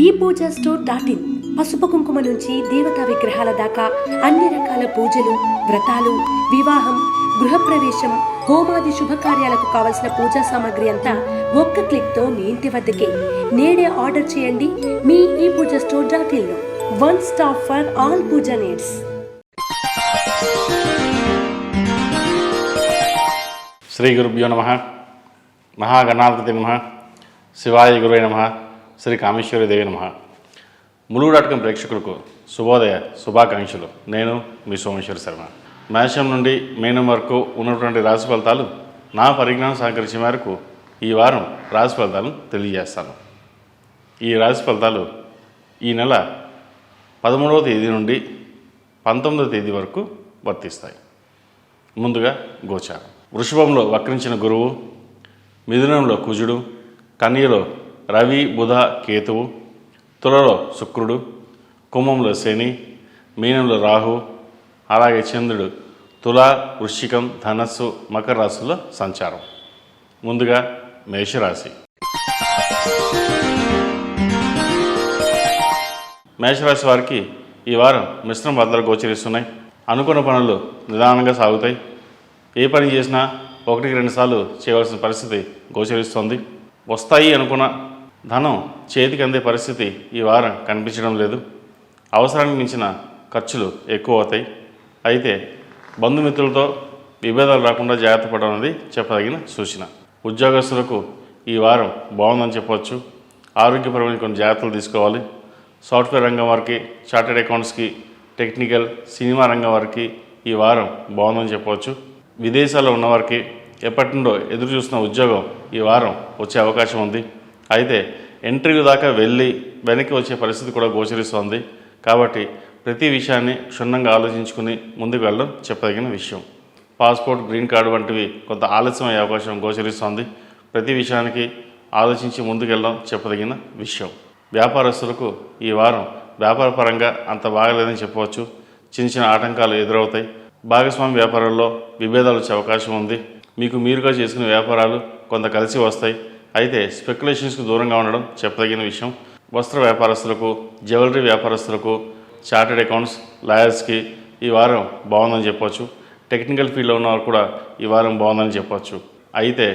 ePoojaStore.in పసుపు కుంకుమ నుంచి దేవతా విగ్రహాల దాకా అన్ని రకాల పూజలు, వ్రతాలు, వివాహం, గృహప్రవేశం, హోమాది శుభకార్యాలకు కావలసిన పూజా సామాగ్రి అంతా ఒక్క క్లిక్తో మీ ఇంటి వద్దకే. నేడే ఆర్డర్ చేయండి మీ ePoojaStore.in లో. One stop for all puja needs. శ్రీ గురుభ్యో నమః. మహాగణాధిపతి నమః. శివాయ గురువే నమః. శ్రీ కామేశ్వరి దేవి నమః. ములుగు.com ప్రేక్షకులకు శుభోదయ శుభాకాంక్షలు. నేను మీ సోమేశ్వర శర్మ. మేషం నుండి మీనం వరకు ఉన్నటువంటి రాశి ఫలితాలు నా పరిజ్ఞానం సహకరించే మేరకు ఈ వారం రాశి ఫలితాలను తెలియజేస్తాను. ఈ రాశి ఫలితాలు ఈ నెల 13వ తేదీ నుండి 19వ తేదీ వరకు వర్తిస్తాయి. ముందుగా గోచారం. వృషభంలో వక్రించిన గురువు, మిథునంలో కుజుడు, కన్యలో రవి, బుధ, కేతువు, తులలో శుక్రుడు, కుంభంలో శని, మీనంలో రాహు, అలాగే చంద్రుడు తుల, వృశ్చికం, ధనస్సు, మకర రాశుల్లో సంచారం. ముందుగా మేషరాశి. మేషరాశి వారికి ఈ వారం మిశ్రమ ఫలితాలు గోచరిస్తున్నాయి. అనుకున్న పనులు నిదానంగా సాగుతాయి. ఏ పని చేసినా 1-2 సార్లు చేయవలసిన పరిస్థితి గోచరిస్తోంది. వస్తాయి అనుకున్న ధనం చేతికి అందే పరిస్థితి ఈ వారం కనిపించడం లేదు. అవసరానికి మించిన ఖర్చులు ఎక్కువ అవుతాయి. అయితే బంధుమిత్రులతో విభేదాలు రాకుండా జాగ్రత్త పడడం అనేది చెప్పదగిన సూచన. ఉద్యోగస్తులకు ఈ వారం బాగుందని చెప్పవచ్చు. ఆరోగ్యపరమైన కొన్ని జాగ్రత్తలు తీసుకోవాలి. సాఫ్ట్వేర్ రంగం వారికి, చార్టెడ్ అకౌంట్స్కి, టెక్నికల్, సినిమా రంగం వారికి ఈ వారం బాగుందని చెప్పవచ్చు. విదేశాల్లో ఉన్నవారికి ఎప్పటి నుండో ఎదురు చూస్తున్న ఉద్యోగం ఈ వారం వచ్చే అవకాశం ఉంది. అయితే ఇంటర్వ్యూ దాకా వెళ్ళి వెనక్కి వచ్చే పరిస్థితి కూడా గోచరిస్తోంది. కాబట్టి ప్రతి విషయాన్ని క్షుణ్ణంగా ఆలోచించుకుని ముందుకు వెళ్ళడం చెప్పదగిన విషయం. పాస్పోర్ట్, గ్రీన్ కార్డు వంటివి కొంత ఆలస్యం అయ్యే అవకాశం గోచరిస్తోంది. ప్రతి విషయానికి ఆలోచించి ముందుకు వెళ్ళడం చెప్పదగిన విషయం. వ్యాపారస్తులకు ఈ వారం వ్యాపారపరంగా అంత బాగలేదని చెప్పవచ్చు. చిన్న చిన్న ఆటంకాలు ఎదురవుతాయి. భాగస్వామి వ్యాపారాల్లో విభేదాలు వచ్చే అవకాశం ఉంది. మీకు మీరుగా చేసుకునే వ్యాపారాలు కొంత కలిసి వస్తాయి. అయితే స్పెక్యులేషన్స్కు దూరంగా ఉండడం చెప్పదగిన విషయం. వస్త్ర వ్యాపారస్తులకు, జ్యువెలరీ వ్యాపారస్తులకు, చార్టెడ్ అకౌంట్స్, లాయర్స్కి ఈ వారం బాగుందని చెప్పవచ్చు. టెక్నికల్ ఫీల్డ్లో ఉన్నవారు కూడా ఈ వారం బాగుందని చెప్పవచ్చు. అయితే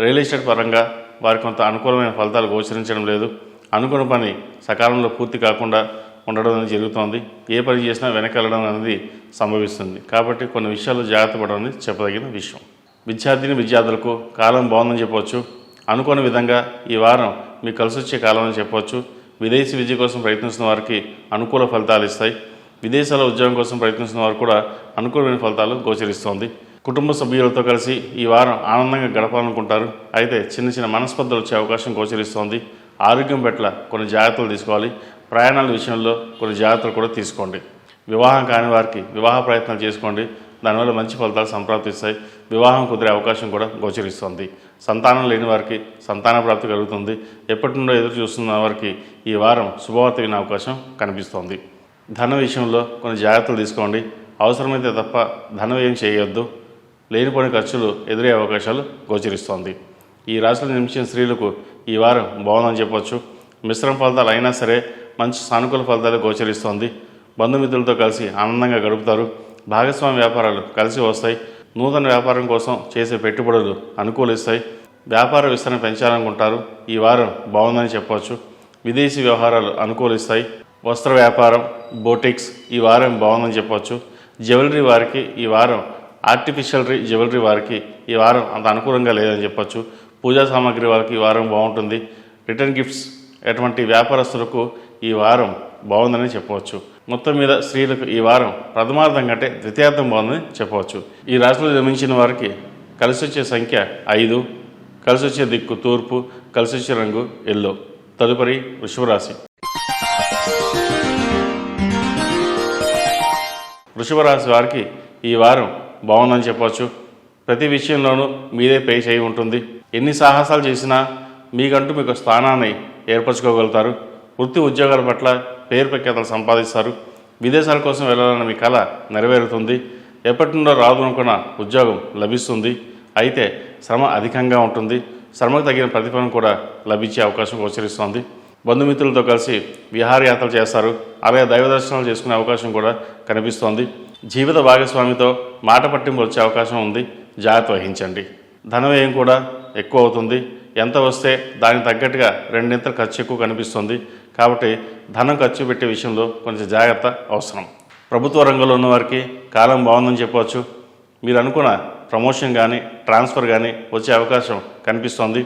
రియల్ ఎస్టేట్ పరంగా వారికి కొంత అనుకూలమైన ఫలితాలు గోచరించడం లేదు. అనుకున్న పని సకాలంలో పూర్తి కాకుండా ఉండడం అనేది జరుగుతోంది. ఏ పని చేసినా వెనకెళ్ళడం అనేది సంభవిస్తుంది. కాబట్టి కొన్ని విషయాల్లో జాగ్రత్త పడడం అనేది చెప్పదగిన విషయం. విద్యార్థులకు కాలం బాగుందని చెప్పవచ్చు. అనుకోని విధంగా ఈ వారం మీకు కలిసి వచ్చే కాలం అని చెప్పవచ్చు. విదేశీ విద్య కోసం ప్రయత్నిస్తున్న వారికి అనుకూల ఫలితాలు ఇస్తాయి. విదేశాల్లో ఉద్యోగం కోసం ప్రయత్నిస్తున్న వారు కూడా అనుకూలమైన ఫలితాలు గోచరిస్తోంది. కుటుంబ సభ్యులతో కలిసి ఈ వారం ఆనందంగా గడపాలనుకుంటారు. అయితే చిన్న చిన్న మనస్పర్ధలు వచ్చే అవకాశం గోచరిస్తోంది. ఆరోగ్యం పట్ల కొన్ని జాగ్రత్తలు తీసుకోవాలి. ప్రయాణాల విషయంలో కొన్ని జాగ్రత్తలు కూడా తీసుకోండి. వివాహం కాని వారికి వివాహ ప్రయత్నాలు చేసుకోండి. దానివల్ల మంచి ఫలితాలు సంప్రాప్తిస్తాయి. వివాహం కుదిరే అవకాశం కూడా గోచరిస్తుంది. సంతానం లేని వారికి సంతాన ప్రాప్తి కలుగుతుంది. ఎప్పటి నుండో ఎదురు చూస్తున్న వారికి ఈ వారం శుభవార్త వినే అవకాశం కనిపిస్తోంది. ధన విషయంలో కొన్ని జాగ్రత్తలు తీసుకోండి. అవసరమైతే తప్ప ధన వ్యయం చేయొద్దు. లేనిపోని ఖర్చులు ఎదురే అవకాశాలు గోచరిస్తోంది. ఈ రాశిలో జన్మించిన స్త్రీలకు ఈ వారం బాగుందని చెప్పవచ్చు. మిశ్రమ ఫలితాలు అయినా సరే మంచి సానుకూల ఫలితాలు గోచరిస్తోంది. బంధుమిత్రులతో కలిసి ఆనందంగా గడుపుతారు. భాగస్వామి వ్యాపారాలు కలిసి వస్తాయి. నూతన వ్యాపారం కోసం చేసే పెట్టుబడులు అనుకూలిస్తాయి. వ్యాపార విస్తరణ పెంచాలనుకుంటారు. ఈ వారం బాగుందని చెప్పవచ్చు. విదేశీ వ్యవహారాలు అనుకూలిస్తాయి. వస్త్ర వ్యాపారం, బోటిక్స్ ఈ వారం బాగుందని చెప్పవచ్చు. జ్యువెలరీ వారికి ఈ వారం, ఆర్టిఫిషియల్ జ్యువెలరీ వారికి ఈ వారం అంత అనుకూలంగా లేదని చెప్పచ్చు. పూజా సామాగ్రి వారికి ఈ వారం బాగుంటుంది. రిటర్న్ గిఫ్ట్స్ ఎటువంటి వ్యాపారస్తులకు ఈ వారం బాగుందని చెప్పవచ్చు. మొత్తం మీద స్త్రీలకు ఈ వారం ప్రథమార్థం కంటే ద్వితీయార్థం బాగుందని చెప్పవచ్చు. ఈ రాశిలో జన్మించిన వారికి కలిసి వచ్చే సంఖ్య 5, కలిసి వచ్చే దిక్కు తూర్పు, కలిసి వచ్చే రంగు ఎల్లో. తదుపరి వృషభరాశి. వృషభరాశి వారికి ఈ వారం బాగుందని చెప్పవచ్చు. ప్రతి విషయంలోనూ మీదే పే చేయి ఉంటుంది. ఎన్ని సాహసాలు చేసినా మీకంటూ మీకు స్థానాన్ని ఏర్పరచుకోగలుగుతారు. వృత్తి ఉద్యోగాల పట్ల పేరు ప్రఖ్యాతలు సంపాదిస్తారు. విదేశాల కోసం వెళ్ళాలన్న మీ కళ నెరవేరుతుంది. ఎప్పటి నుండో రాదు అనుకున్న ఉద్యోగం లభిస్తుంది. అయితే శ్రమ అధికంగా ఉంటుంది. శ్రమకు తగిన ప్రతిఫలం కూడా లభించే అవకాశం గోచరిస్తోంది. బంధుమిత్రులతో కలిసి విహారయాత్రలు చేస్తారు. అలాగే దైవ దర్శనాలు చేసుకునే అవకాశం కూడా కనిపిస్తోంది. జీవిత భాగస్వామితో మాట పట్టింపు వచ్చే అవకాశం ఉంది. జాగ్రత్త వహించండి. ధన వ్యయం కూడా ఎక్కువ అవుతుంది. ఎంత వస్తే దానికి తగ్గట్టుగా రెండింతలు ఖర్చు ఎక్కువ కనిపిస్తుంది. కాబట్టి ధనం ఖర్చు పెట్టే విషయంలో కొంచెం జాగ్రత్త అవసరం. ప్రభుత్వ రంగంలో ఉన్నవారికి కాలం బాగుందని చెప్పవచ్చు. మీరు అనుకున్న ప్రమోషన్ కానీ ట్రాన్స్ఫర్ కానీ వచ్చే అవకాశం కనిపిస్తోంది.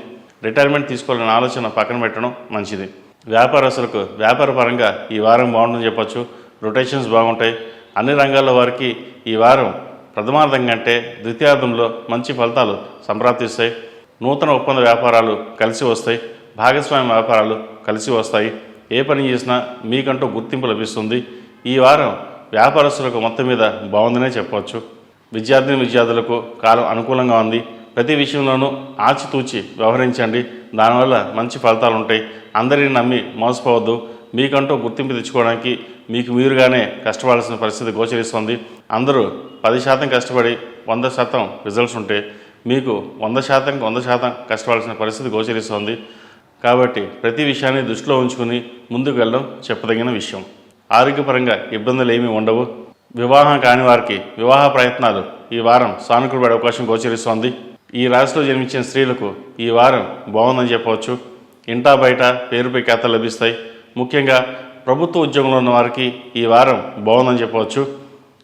రిటైర్మెంట్ తీసుకోవాలనే ఆలోచన పక్కన పెట్టడం మంచిది. వ్యాపారస్తులకు వ్యాపార పరంగా ఈ వారం బాగుంటుందని చెప్పచ్చు. రొటేషన్స్ బాగుంటాయి. అన్ని రంగాల వారికి ఈ వారం ప్రథమార్థం కంటే ద్వితీయార్థంలో మంచి ఫలితాలు సంప్రాప్తిస్తాయి. నూతన ఒప్పంద వ్యాపారాలు కలిసి వస్తాయి. భాగస్వామ్య వ్యాపారాలు కలిసి వస్తాయి. ఏ పని చేసినా మీకంటూ గుర్తింపు లభిస్తుంది. ఈ వారం వ్యాపారస్తులకు మొత్తం మీద బాగుందనే చెప్పవచ్చు. విద్యార్థులకు కాలం అనుకూలంగా ఉంది. ప్రతి విషయంలోనూ ఆచితూచి వ్యవహరించండి. దానివల్ల మంచి ఫలితాలు ఉంటాయి. అందరిని నమ్మి మోసపోవద్దు. మీకంటూ గుర్తింపు తెచ్చుకోవడానికి మీకు మీరుగానే కష్టపడాల్సిన పరిస్థితి గోచరిస్తుంది. అందరూ 10% కష్టపడి 100% రిజల్ట్స్ ఉంటే మీకు 100% కష్టపడాల్సిన పరిస్థితి గోచరిస్తుంది. కాబట్టి ప్రతి విషయాన్ని దృష్టిలో ఉంచుకుని ముందుకు వెళ్ళడం చెప్పదగిన విషయం. ఆరోగ్యపరంగా ఇబ్బందులు ఏమీ ఉండవు. వివాహం కాని వారికి వివాహ ప్రయత్నాలు ఈ వారం సానుకూలపడే అవకాశం గోచరిస్తోంది. ఈ రాశిలో జన్మించిన స్త్రీలకు ఈ వారం బాగుందని చెప్పవచ్చు. ఇంటా బయట పేరు ప్రఖ్యాతలు లభిస్తాయి. ముఖ్యంగా ప్రభుత్వ ఉద్యోగంలో ఉన్న వారికి ఈ వారం బాగుందని చెప్పవచ్చు.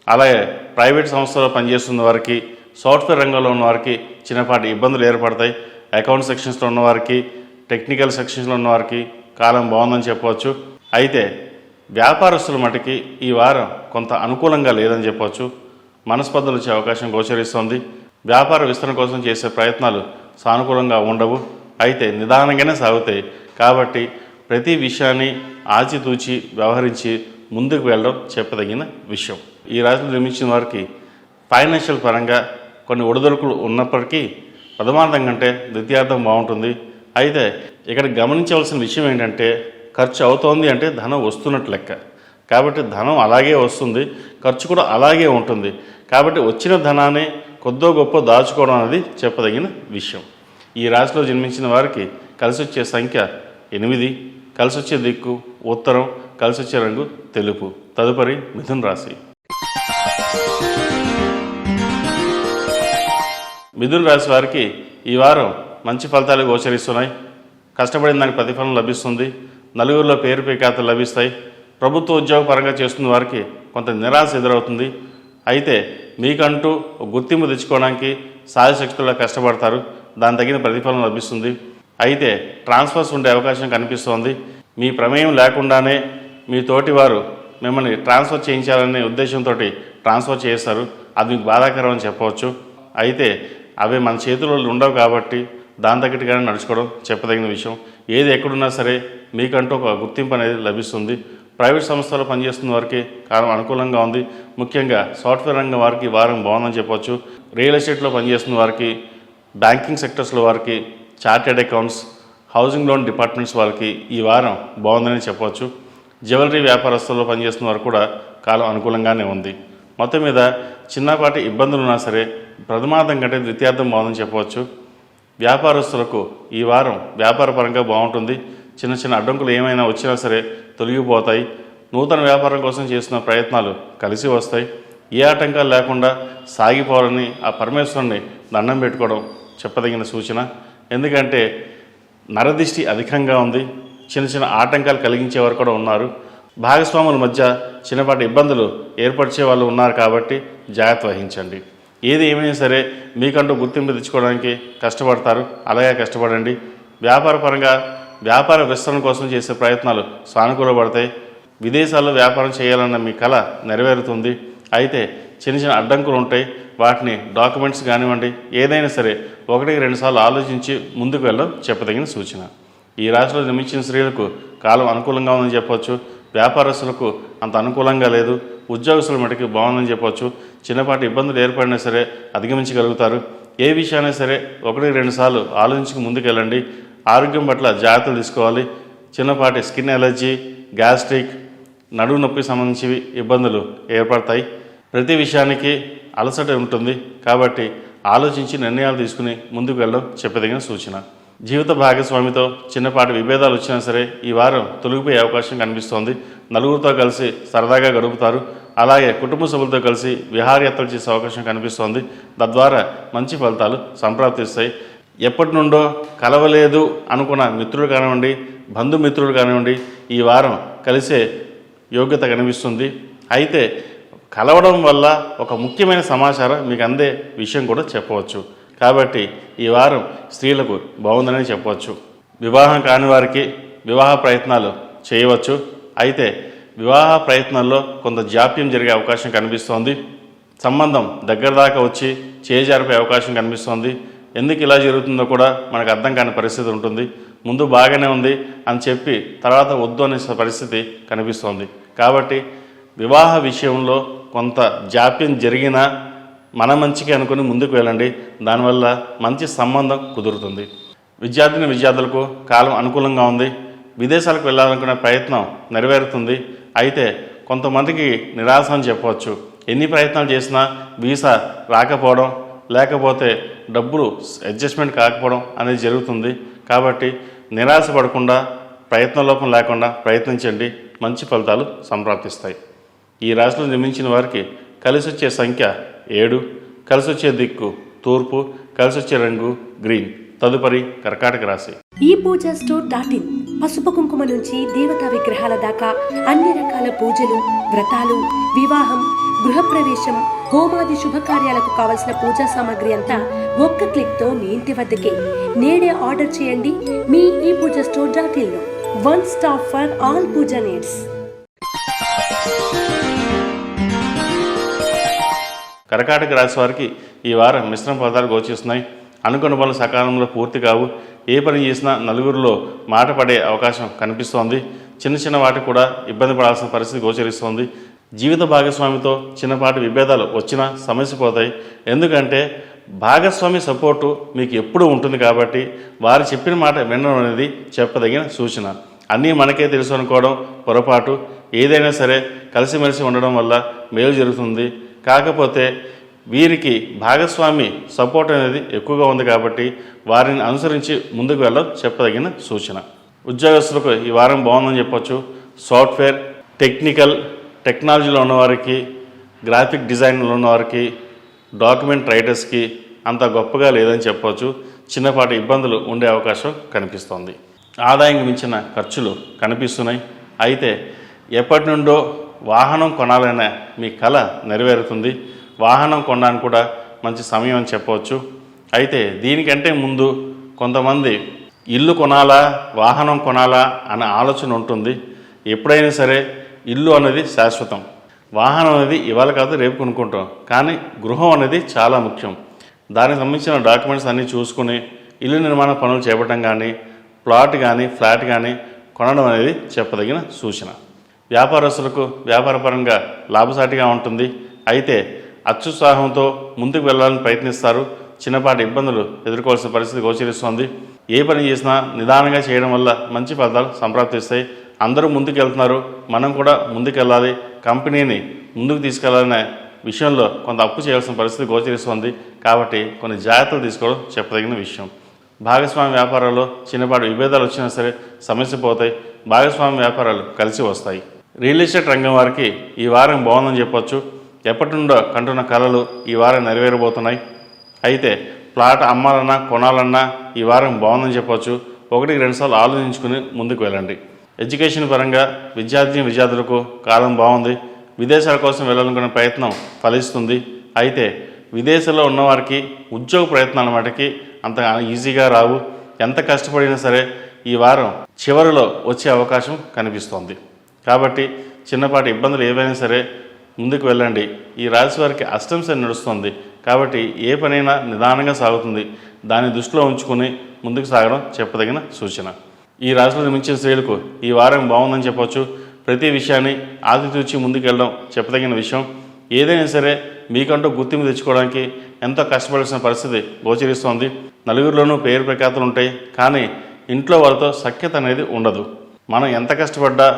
అలాగే ప్రైవేట్ సంస్థలో పనిచేస్తున్న వారికి, సాఫ్ట్వేర్ రంగంలో ఉన్న వారికి చిన్నపాటి ఇబ్బందులు ఏర్పడతాయి. అకౌంట్ సెక్షన్స్లో ఉన్నవారికి, టెక్నికల్ సెక్షన్స్లో ఉన్నవారికి కాలం బాగుందని చెప్పవచ్చు. అయితే వ్యాపారస్తుల మటుకి ఈ వారం కొంత అనుకూలంగా లేదని చెప్పవచ్చు. మనస్పర్ధలు వచ్చే అవకాశం గోచరిస్తోంది. వ్యాపార విస్తరణ కోసం చేసే ప్రయత్నాలు సానుకూలంగా ఉండవు. అయితే నిదానంగానే సాగుతాయి. కాబట్టి ప్రతి విషయాన్ని ఆచితూచి వ్యవహరించి ముందుకు వెళ్ళడం చెప్పదగిన విషయం. ఈ రాశిలో జన్మించిన వారికి ఫైనాన్షియల్ పరంగా కొన్ని ఒడిదొడుకులు ఉన్నప్పటికీ ప్రథమార్థం కంటే ద్వితీయార్థం బాగుంటుంది. అయితే ఇక్కడ గమనించవలసిన విషయం ఏంటంటే, ఖర్చు అవుతోంది అంటే ధనం వస్తున్నట్టు లెక్క. కాబట్టి ధనం అలాగే వస్తుంది, ఖర్చు కూడా అలాగే ఉంటుంది. కాబట్టి వచ్చిన ధనాన్ని కొద్దో గొప్ప దాచుకోవడం అనేది చెప్పదగిన విషయం. ఈ రాశిలో జన్మించిన వారికి కలిసి వచ్చే సంఖ్య 8, కలిసి వచ్చే దిక్కు ఉత్తరం, కలిసి వచ్చే రంగు తెలుపు. తదుపరి మిథున రాశి. మిథున రాశి వారికి ఈ వారం మంచి ఫలితాలు గోచరిస్తున్నాయి. కష్టపడిన దానికి ప్రతిఫలం లభిస్తుంది. నలుగురిలో పేరు ప్రఖ్యాతలు లభిస్తాయి. ప్రభుత్వ ఉద్యోగ పరంగా చేస్తున్న వారికి కొంత నిరాశ ఎదురవుతుంది. అయితే మీకంటూ గుర్తింపు తెచ్చుకోవడానికి సాయశక్తులా కష్టపడతారు. దాని తగిన ప్రతిఫలం లభిస్తుంది. అయితే ట్రాన్స్ఫర్స్ ఉండే అవకాశం కనిపిస్తోంది. మీ ప్రమేయం లేకుండానే మీ తోటి వారు మిమ్మల్ని ట్రాన్స్ఫర్ చేయించాలనే ఉద్దేశంతో ట్రాన్స్ఫర్ చేస్తారు. అది మీకు బాధాకరం అని చెప్పవచ్చు. అయితే అవి మన చేతుల్లో ఉండవు కాబట్టి దాని తగ్గట్టుగానే నడుచుకోవడం చెప్పదగిన విషయం. ఏది ఎక్కడున్నా సరే మీకంటూ ఒక గుర్తింపు అనేది లభిస్తుంది. ప్రైవేట్ సంస్థలో పనిచేస్తున్న వారికి కాలం అనుకూలంగా ఉంది. ముఖ్యంగా సాఫ్ట్వేర్ రంగం వారికి వారం బాగుందని చెప్పవచ్చు. రియల్ ఎస్టేట్లో పనిచేస్తున్న వారికి, బ్యాంకింగ్ సెక్టర్స్లో వారికి, chartered accounts, housing loan departments వాళ్ళకి ఈ వారం బాగుందని చెప్పవచ్చు. జ్యువెలరీ వ్యాపారస్తుల్లో పనిచేస్తున్న వారు కూడా కాలం అనుకూలంగానే ఉంది. మొత్తం మీద చిన్నపాటి ఇబ్బందులు ఉన్నా సరే ప్రథమార్థం కంటే ద్వితీయార్థం బాగుందని చెప్పవచ్చు. వ్యాపారస్తులకు ఈ వారం వ్యాపార పరంగా బాగుంటుంది. చిన్న చిన్న అడ్డంకులు ఏమైనా వచ్చినా సరే తొలగిపోతాయి. నూతన వ్యాపారం కోసం చేస్తున్న ప్రయత్నాలు కలిసి వస్తాయి. ఏ ఆటంకాలు లేకుండా సాగిపోవాలని ఆ పరమేశ్వరుని దండం పెట్టుకోవడం చెప్పదగిన సూచన. ఎందుకంటే నరదిష్టి అధికంగా ఉంది. చిన్న చిన్న ఆటంకాలు కలిగించేవారు కూడా ఉన్నారు. భాగస్వాముల మధ్య చిన్నపాటి ఇబ్బందులు ఏర్పరిచే వాళ్ళు ఉన్నారు. కాబట్టి జాగ్రత్త వహించండి. ఏది ఏమైనా సరే మీకంటూ గుర్తింపు తెచ్చుకోవడానికి కష్టపడతారు. అలాగే కష్టపడండి. వ్యాపార పరంగా వ్యాపార విస్తరణ కోసం చేసే ప్రయత్నాలు సానుకూలపడతాయి. విదేశాల్లో వ్యాపారం చేయాలన్న మీ కళ నెరవేరుతుంది. అయితే చిన్న చిన్న అడ్డంకులు ఉంటాయి. వాటిని డాక్యుమెంట్స్ కానివ్వండి ఏదైనా సరే 1-2 సార్లు ఆలోచించి ముందుకు వెళ్ళడం చెప్పదగిన సూచన. ఈ రాశిలో జన్మించిన స్త్రీలకు కాలం అనుకూలంగా ఉందని చెప్పవచ్చు. వ్యాపారస్తులకు అంత అనుకూలంగా లేదు. ఉద్యోగస్తుల మటుకు బాగుందని చెప్పవచ్చు. చిన్నపాటి ఇబ్బందులు ఏర్పడినా సరే అధిగమించగలుగుతారు. ఏ విషయాన్ని సరే 1-2 సార్లు ఆలోచించుకు ముందుకెళ్ళండి. ఆరోగ్యం పట్ల జాగ్రత్తలు తీసుకోవాలి. చిన్నపాటి స్కిన్ ఎలర్జీ, గ్యాస్ట్రిక్, నడుము నొప్పి సంబంధించి ఇబ్బందులు ఏర్పడతాయి. ప్రతి విషయానికి అలసట ఉంటుంది. కాబట్టి ఆలోచించి నిర్ణయాలు తీసుకుని ముందుకు వెళ్ళడం చెప్పదగిన సూచన. జీవిత భాగస్వామితో చిన్నపాటి విభేదాలు వచ్చినా సరే ఈ వారం తొలగిపోయే అవకాశం కనిపిస్తోంది. నలుగురితో కలిసి సరదాగా గడుపుతారు. అలాగే కుటుంబ సభ్యులతో కలిసి విహారయాత్రలు చేసే అవకాశం కనిపిస్తోంది. తద్వారా మంచి ఫలితాలు సంప్రాప్తిస్తాయి. ఎప్పటి నుండో కలవలేదు అనుకున్న మిత్రులు కానివ్వండి, బంధుమిత్రులు కానివ్వండి, ఈ వారం కలిసే యోగ్యత కనిపిస్తుంది. అయితే కలవడం వల్ల ఒక ముఖ్యమైన సమాచారం మీకు అందే విషయం కూడా చెప్పవచ్చు. కాబట్టి ఈ వారం స్త్రీలకు బాగుందని చెప్పవచ్చు. వివాహం కాని వారికి వివాహ ప్రయత్నాలు చేయవచ్చు. అయితే వివాహ ప్రయత్నాల్లో కొంత జాప్యం జరిగే అవకాశం కనిపిస్తోంది. సంబంధం దగ్గర దాకా వచ్చి చేజారిపే అవకాశం కనిపిస్తోంది. ఎందుకు ఇలా జరుగుతుందో కూడా మనకు అర్థం కాని పరిస్థితి ఉంటుంది. ముందు బాగానే ఉంది అని చెప్పి తర్వాత వద్దు అనే పరిస్థితి కనిపిస్తోంది. కాబట్టి వివాహ విషయంలో కొంత జాప్యం జరిగినా మన మంచికి అనుకుని ముందుకు వెళ్ళండి. దానివల్ల మంచి సంబంధం కుదురుతుంది. విద్యార్థులకు కాలం అనుకూలంగా ఉంది. విదేశాలకు వెళ్ళాలనుకునే ప్రయత్నం నెరవేరుతుంది. అయితే కొంతమందికి నిరాశ అని చెప్పవచ్చు. ఎన్ని ప్రయత్నాలు చేసినా వీసా రాకపోవడం, లేకపోతే డబ్బులు అడ్జస్ట్మెంట్ కాకపోవడం అనేది జరుగుతుంది. కాబట్టి నిరాశ పడకుండా, ప్రయత్నలోపం లేకుండా ప్రయత్నించండి. మంచి ఫలితాలు సంప్రాప్తిస్తాయి. ఈ రాశిలో జన్మించిన వారికి కలిసి వచ్చే సంఖ్య 7, కలిసి వచ్చే దిక్కు తూర్పు, కలిసి వచ్చే రంగు గ్రీన్. తదుపరి కర్కాటక రాశి. ఈ పూజా స్టోర్.in పసుపు కుంకుమ నుంచి దేవతా విగ్రహాల దాకా అన్ని రకాల పూజలు, వ్రతాలు, వివాహం, గృహప్రవేశం, హోమాది శుభకార్యాలకు కావలసిన పూజా సామాగ్రి అంతా ఒక్క క్లిక్తో మీ ఇంటి వద్దకే. నేడే ఆర్డర్ చేయండి మీ ఈ పూజా స్టోర్.in లో. One stop for all puja needs. కర్కాటక రాశి వారికి ఈ వారం మిశ్రమ ఫలితాలు గోచరిస్తున్నాయి. అనుకున్న పనులు సకాలంలో పూర్తి కావు. ఏ పని చేసినా నలుగురిలో మాట పడే అవకాశం కనిపిస్తోంది. చిన్న చిన్న వాటికి కూడా ఇబ్బంది పడాల్సిన పరిస్థితి గోచరిస్తోంది. జీవిత భాగస్వామితో చిన్నపాటి విభేదాలు వచ్చినా సమస్య పోతాయి. ఎందుకంటే భాగస్వామి సపోర్టు మీకు ఎప్పుడూ ఉంటుంది. కాబట్టి వారు చెప్పిన మాట వినడం అనేది చెప్పదగిన సూచన. అన్నీ మనకే తెలుసు అనుకోవడం పొరపాటు. ఏదైనా సరే కలిసిమెలిసి ఉండడం వల్ల మేలు జరుగుతుంది. కాకపోతే వీరికి భాగస్వామి సపోర్ట్ అనేది ఎక్కువగా ఉంది. కాబట్టి వారిని అనుసరించి ముందుకు వెళ్ళడం చెప్పదగిన సూచన. ఉద్యోగస్తులకు ఈ వారం బాగుందని చెప్పొచ్చు. సాఫ్ట్వేర్, టెక్నాలజీలో ఉన్నవారికి, గ్రాఫిక్ డిజైన్లో ఉన్నవారికి, డాక్యుమెంట్ రైటర్స్కి అంత గొప్పగా లేదని చెప్పవచ్చు. చిన్నపాటి ఇబ్బందులు ఉండే అవకాశం కనిపిస్తోంది. ఆదాయం మించిన ఖర్చులు కనిపిస్తున్నాయి. అయితే ఎప్పటి నుండో వాహనం కొనాలనే మీ కళ నెరవేరుతుంది. వాహనం కొనడానికి కూడా మంచి సమయం అని చెప్పవచ్చు. అయితే దీనికంటే ముందు కొంతమంది ఇల్లు కొనాలా, వాహనం కొనాలా అనే ఆలోచన ఉంటుంది. ఎప్పుడైనా సరే ఇల్లు అనేది శాశ్వతం. వాహనం అనేది ఇవాళ కాదు రేపు కొనుక్కుంటాం. కానీ గృహం అనేది చాలా ముఖ్యం. దానికి సంబంధించిన డాక్యుమెంట్స్ అన్నీ చూసుకుని ఇల్లు నిర్మాణ పనులు చేపట్టడం కానీ, ప్లాట్ కానీ, ఫ్లాట్ కానీ కొనడం అనేది చెప్పదగిన సూచన. వ్యాపారస్తులకు వ్యాపారపరంగా లాభసాటిగా ఉంటుంది. అయితే అత్యుత్సాహంతో ముందుకు వెళ్ళాలని ప్రయత్నిస్తారు. చిన్నపాటి ఇబ్బందులు ఎదుర్కోవాల్సిన పరిస్థితి గోచరిస్తోంది. ఏ పని చేసినా నిదానంగా చేయడం వల్ల మంచి ఫలితాలు సంప్రాప్తిస్తాయి. అందరూ ముందుకు వెళ్తున్నారు, మనం కూడా ముందుకు వెళ్ళాలి, కంపెనీని ముందుకు తీసుకెళ్లాలనే విషయంలో కొంత అప్పు చేయాల్సిన పరిస్థితి గోచరిస్తోంది. కాబట్టి కొన్ని జాగ్రత్తలు తీసుకోవడం చెప్పదగిన విషయం. భాగస్వామి వ్యాపారాల్లో చిన్నపాటి విభేదాలు వచ్చినా సరే సమస్య పోతాయి. భాగస్వామి వ్యాపారాలు కలిసి వస్తాయి. రియల్ ఎస్టేట్ రంగం వారికి ఈ వారం బాగుందని చెప్పొచ్చు. ఎప్పటి నుండో కంటున్న కళలు ఈ వారం నెరవేరబోతున్నాయి. అయితే ప్లాట్ అమ్మాలన్నా కొనాలన్నా ఈ వారం బాగుందని చెప్పొచ్చు. 1-2 సార్లు ఆలోచించుకుని ముందుకు వెళ్ళండి. ఎడ్యుకేషన్ పరంగా విద్యార్థులకు కాలం బాగుంది. విదేశాల కోసం వెళ్ళాలనుకునే ప్రయత్నం ఫలిస్తుంది. అయితే విదేశాల్లో ఉన్నవారికి ఉద్యోగ ప్రయత్నాల మటుకి అంత ఈజీగా రావు. ఎంత కష్టపడినా సరే ఈ వారం చివరిలో వచ్చే అవకాశం కనిపిస్తోంది. కాబట్టి చిన్నపాటి ఇబ్బందులు ఏవైనా సరే ముందుకు వెళ్ళండి. ఈ రాశి వారికి అష్టమ శని నడుస్తుంది. కాబట్టి ఏ పనైనా నిదానంగా సాగుతుంది. దాన్ని దృష్టిలో ఉంచుకొని ముందుకు సాగడం చెప్పదగిన సూచన. ఈ రాశిలో జన్మించిన స్త్రీలకు ఈ వారం బాగుందని చెప్పవచ్చు. ప్రతి విషయాన్ని ఆచితూచి ముందుకు వెళ్ళడం చెప్పదగిన విషయం. ఏదైనా సరే మీకంటూ గుర్తింపు తెచ్చుకోవడానికి ఎంతో కష్టపడాల్సిన పరిస్థితి గోచరిస్తోంది. నలుగురిలోనూ పేరు ప్రఖ్యాతులు ఉంటాయి. కానీ ఇంట్లో వాళ్ళతో సఖ్యత అనేది ఉండదు. మనం ఎంత కష్టపడ్డా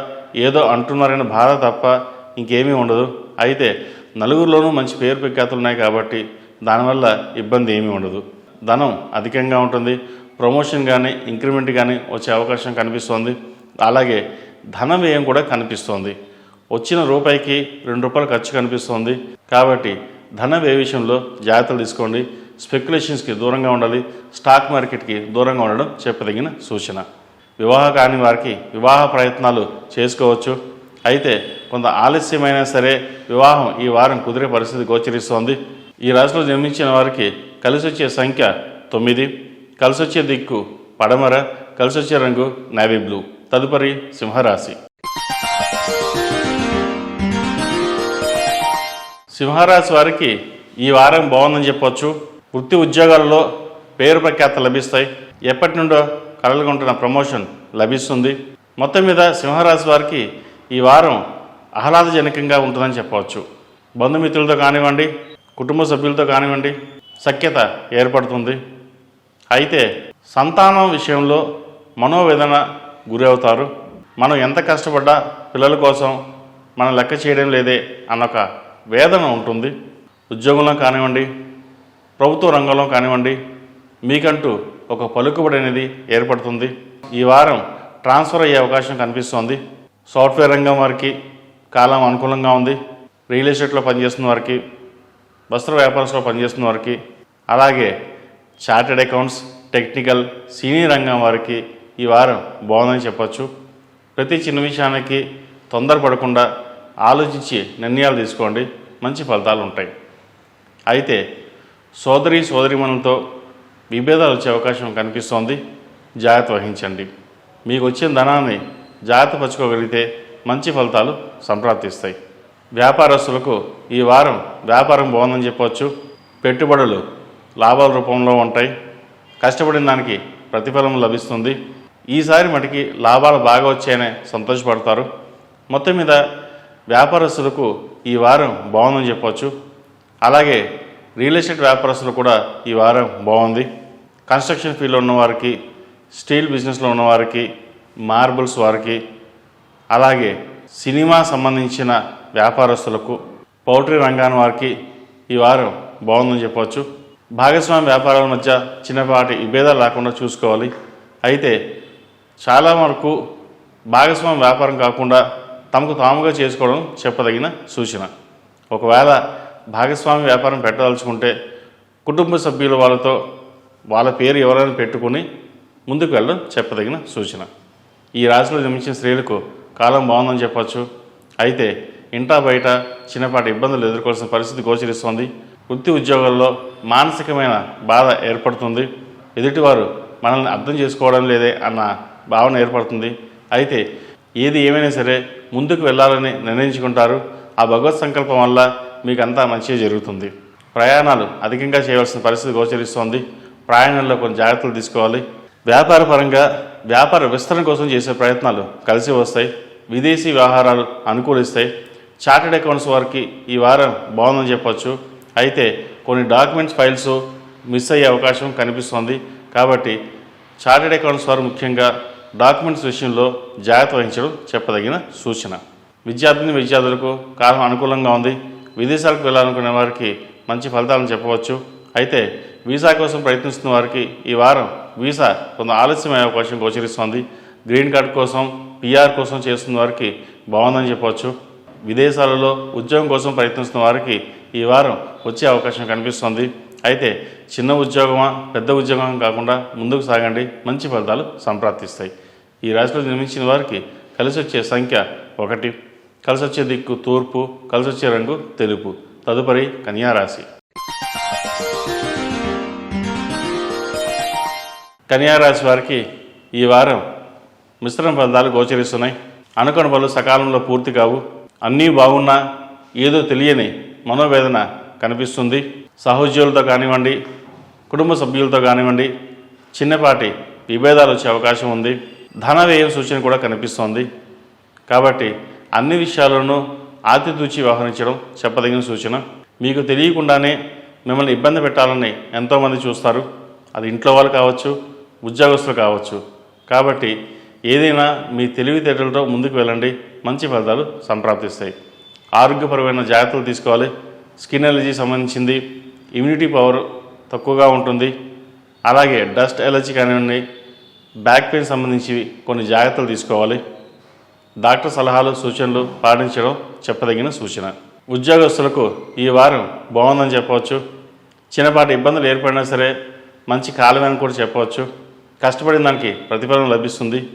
ఏదో అంటున్నారనే బాధ తప్ప ఇంకేమీ ఉండదు. అయితే నలుగురిలోనూ మంచి పేరు ప్రఖ్యాతులు ఉన్నాయి కాబట్టి దానివల్ల ఇబ్బంది ఏమీ ఉండదు. ధనం అధికంగా ఉంటుంది. ప్రమోషన్ కానీ ఇంక్రిమెంట్ కానీ వచ్చే అవకాశం కనిపిస్తోంది. అలాగే ధన వ్యయం కూడా కనిపిస్తోంది. వచ్చిన రూపాయికి 2 రూపాయలు ఖర్చు కనిపిస్తోంది. కాబట్టి ధన వ్యయ విషయంలో జాగ్రత్తలు తీసుకోండి. స్పెక్యులేషన్స్కి దూరంగా ఉండాలి. స్టాక్ మార్కెట్కి దూరంగా ఉండడం చెప్పదగిన సూచన. వివాహ కాని వారికి వివాహ ప్రయత్నాలు చేసుకోవచ్చు. అయితే కొంత ఆలస్యమైనా సరే వివాహం ఈ వారం కుదిరే పరిస్థితి గోచరిస్తోంది. ఈ రాశిలో జన్మించిన వారికి కలిసి వచ్చే సంఖ్య 9, కలిసి వచ్చే దిక్కు పడమర, కలిసి వచ్చే రంగు నేవీ బ్లూ. తదుపరి సింహరాశి. సింహరాశి వారికి ఈ వారం బాగుందని చెప్పవచ్చు. వృత్తి ఉద్యోగాలలో పేరు ప్రఖ్యాత లభిస్తాయి. ఎప్పటి నుండో కలలుకుంటున్న ప్రమోషన్ లభిస్తుంది. మొత్తం మీద సింహరాశి వారికి ఈ వారం ఆహ్లాదజనకంగా ఉంటుందని చెప్పవచ్చు. బంధుమిత్రులతో కానివ్వండి, కుటుంబ సభ్యులతో కానివ్వండి సఖ్యత ఏర్పడుతుంది. అయితే సంతానం విషయంలో మనోవేదన గురి అవుతారు. మనం ఎంత కష్టపడ్డా పిల్లల కోసం మనం లెక్క చేయడం లేదే అన్నొక వేదన ఉంటుంది. ఉద్యోగంలో కానివ్వండి, ప్రభుత్వ రంగంలో కానివ్వండి మీకంటూ ఒక పలుకుబడి అనేది ఏర్పడుతుంది. ఈ వారం ట్రాన్స్ఫర్ అయ్యే అవకాశం కనిపిస్తోంది. సాఫ్ట్వేర్ రంగం వారికి కాలం అనుకూలంగా ఉంది. రియల్ ఎస్టేట్లో పనిచేస్తున్న వారికి, వస్త్ర వ్యాపారంలో పనిచేస్తున్న వారికి, అలాగే చార్టెడ్ అకౌంట్స్, టెక్నికల్, సినీ రంగం వారికి ఈ వారం బాగుందని చెప్పచ్చు. ప్రతి చిన్న విషయానికి తొందరపడకుండా ఆలోచించి నిర్ణయాలు తీసుకోండి. మంచి ఫలితాలు ఉంటాయి. అయితే సోదరీమణులతో విభేదాలు వచ్చే అవకాశం కనిపిస్తోంది. జాగ్రత్త వహించండి. మీకు వచ్చిన ధనాన్ని జాగ్రత్త పరచుకోగలిగితే మంచి ఫలితాలు సంప్రాప్తిస్తాయి. వ్యాపారస్తులకు ఈ వారం వ్యాపారం బాగుందని చెప్పవచ్చు. పెట్టుబడులు లాభాల రూపంలో ఉంటాయి. కష్టపడిన దానికి ప్రతిఫలం లభిస్తుంది. ఈసారి మటుకి లాభాలు బాగా వచ్చాయనే సంతోషపడతారు. మొత్తం మీద వ్యాపారస్తులకు ఈ వారం బాగుందని చెప్పవచ్చు. అలాగే రియల్ ఎస్టేట్ వ్యాపారస్తులు కూడా ఈ వారం బాగుంది. కన్స్ట్రక్షన్ ఫీల్డ్లో ఉన్నవారికి, స్టీల్ బిజినెస్లో ఉన్నవారికి, మార్బుల్స్ వారికి, అలాగే సినిమా సంబంధించిన వ్యాపారస్తులకు, పౌల్ట్రీ రంగాన్ని వారికి ఈ వారం బాగుందని చెప్పవచ్చు. భాగస్వామ్య వ్యాపారాల మధ్య చిన్నపాటి విభేదాలు లేకుండా చూసుకోవాలి. అయితే చాలా వరకు భాగస్వామ్య వ్యాపారం కాకుండా తమకు తాముగా చేసుకోవడం చెప్పదగిన సూచన. ఒకవేళ భాగస్వామ్య వ్యాపారం పెట్టదలుచుకుంటే కుటుంబ సభ్యుల వాళ్ళతో వాళ్ళ పేరు ఎవరైనా పెట్టుకుని ముందుకు వెళ్ళడం చెప్పదగిన సూచన. ఈ రాశిలో జన్మించిన స్త్రీలకు కాలం బాగుందని చెప్పచ్చు. అయితే ఇంటా బయట చిన్నపాటి ఇబ్బందులు ఎదుర్కోవాల్సిన పరిస్థితి గోచరిస్తోంది. వృత్తి ఉద్యోగాల్లో మానసికమైన బాధ ఏర్పడుతుంది. ఎదుటివారు మనల్ని అర్థం చేసుకోవడం లేదే అన్న భావన ఏర్పడుతుంది. అయితే ఏది ఏమైనా సరే ముందుకు వెళ్ళాలని నిర్ణయించుకుంటారు. ఆ భగవత్ సంకల్పం వల్ల మీకు అంతా మంచిగా జరుగుతుంది. ప్రయాణాలు అధికంగా చేయవలసిన పరిస్థితి గోచరిస్తోంది. ప్రయాణంలో కొన్ని జాగ్రత్తలు తీసుకోవాలి. వ్యాపార పరంగా వ్యాపార విస్తరణ కోసం చేసే ప్రయత్నాలు కలిసి వస్తాయి. విదేశీ వ్యవహారాలు అనుకూలిస్తాయి. చార్టెడ్ అకౌంట్స్ వారికి ఈ వారం బాగుందని చెప్పచ్చు. అయితే కొన్ని డాక్యుమెంట్స్ ఫైల్స్ మిస్ అయ్యే అవకాశం కనిపిస్తోంది. కాబట్టి చార్టెడ్ అకౌంట్స్ వారు ముఖ్యంగా డాక్యుమెంట్స్ విషయంలో జాగ్రత్త వహించడం చెప్పదగిన సూచన. విద్యార్థులకు కాలం అనుకూలంగా ఉంది. విదేశాలకు వెళ్ళాలనుకునే వారికి మంచి ఫలితాలను చెప్పవచ్చు. అయితే వీసా కోసం ప్రయత్నిస్తున్న వారికి ఈ వారం వీసా కొంత ఆలస్యమయ్యే అవకాశం గోచరిస్తోంది. గ్రీన్ కార్డ్ కోసం, పిఆర్ కోసం చేస్తున్న వారికి బాగుందని చెప్పవచ్చు. విదేశాలలో ఉద్యోగం కోసం ప్రయత్నిస్తున్న వారికి ఈ వారం వచ్చే అవకాశం కనిపిస్తోంది. అయితే చిన్న ఉద్యోగమా పెద్ద ఉద్యోగం కాకుండా ముందుకు సాగండి. మంచి ఫలితాలు సంప్రాప్తిస్తాయి. ఈ రాశిలో జన్మించిన వారికి కలిసి వచ్చే సంఖ్య 1, కలిసి వచ్చే దిక్కు తూర్పు, కలిసి వచ్చే రంగు తెలుపు. తదుపరి కన్యారాశి. కన్యారాశి వారికి ఈ వారం మిశ్రమ ఫలితాలు గోచరిస్తున్నాయి. అనుకున్న పనులు సకాలంలో పూర్తి కావు. అన్నీ బాగున్నా ఏదో తెలియని మనోవేదన కనిపిస్తుంది. సహోద్యోగులతో కానివ్వండి, కుటుంబ సభ్యులతో కానివ్వండి చిన్నపాటి విభేదాలు వచ్చే అవకాశం ఉంది. ధన వ్యయం సూచన కూడా కనిపిస్తోంది. కాబట్టి అన్ని విషయాల్లోనూ ఆచితూచి వ్యవహరించడం చెప్పదగిన సూచన. మీకు తెలియకుండానే మిమ్మల్ని ఇబ్బంది పెట్టాలని ఎంతోమంది చూస్తారు. అది ఇంట్లో వాళ్ళు కావచ్చు, ఉద్యోగస్తులు కావచ్చు. కాబట్టి ఏదైనా మీ తెలివితేటలతో ముందుకు వెళ్ళండి. మంచి ఫలితాలు సంప్రాప్తిస్తాయి. ఆరోగ్యపరమైన జాగ్రత్తలు తీసుకోవాలి. స్కిన్ ఎలర్జీ సంబంధించింది, ఇమ్యూనిటీ పవర్ తక్కువగా ఉంటుంది. అలాగే డస్ట్ ఎలర్జీ కానివ్వండి, బ్యాక్ పెయిన్ సంబంధించి కొన్ని జాగ్రత్తలు తీసుకోవాలి. డాక్టర్ సలహాలు సూచనలు పాటించడం చెప్పదగిన సూచన. ఉద్యోగస్తులకు ఈ వారం బాగుందని చెప్పవచ్చు. చిన్నపాటి ఇబ్బందులు ఏర్పడినా సరే మంచి కాలమని కూడా చెప్పవచ్చు. కష్టపడిన దానికి ప్రతిఫలం లభిస్తుంది.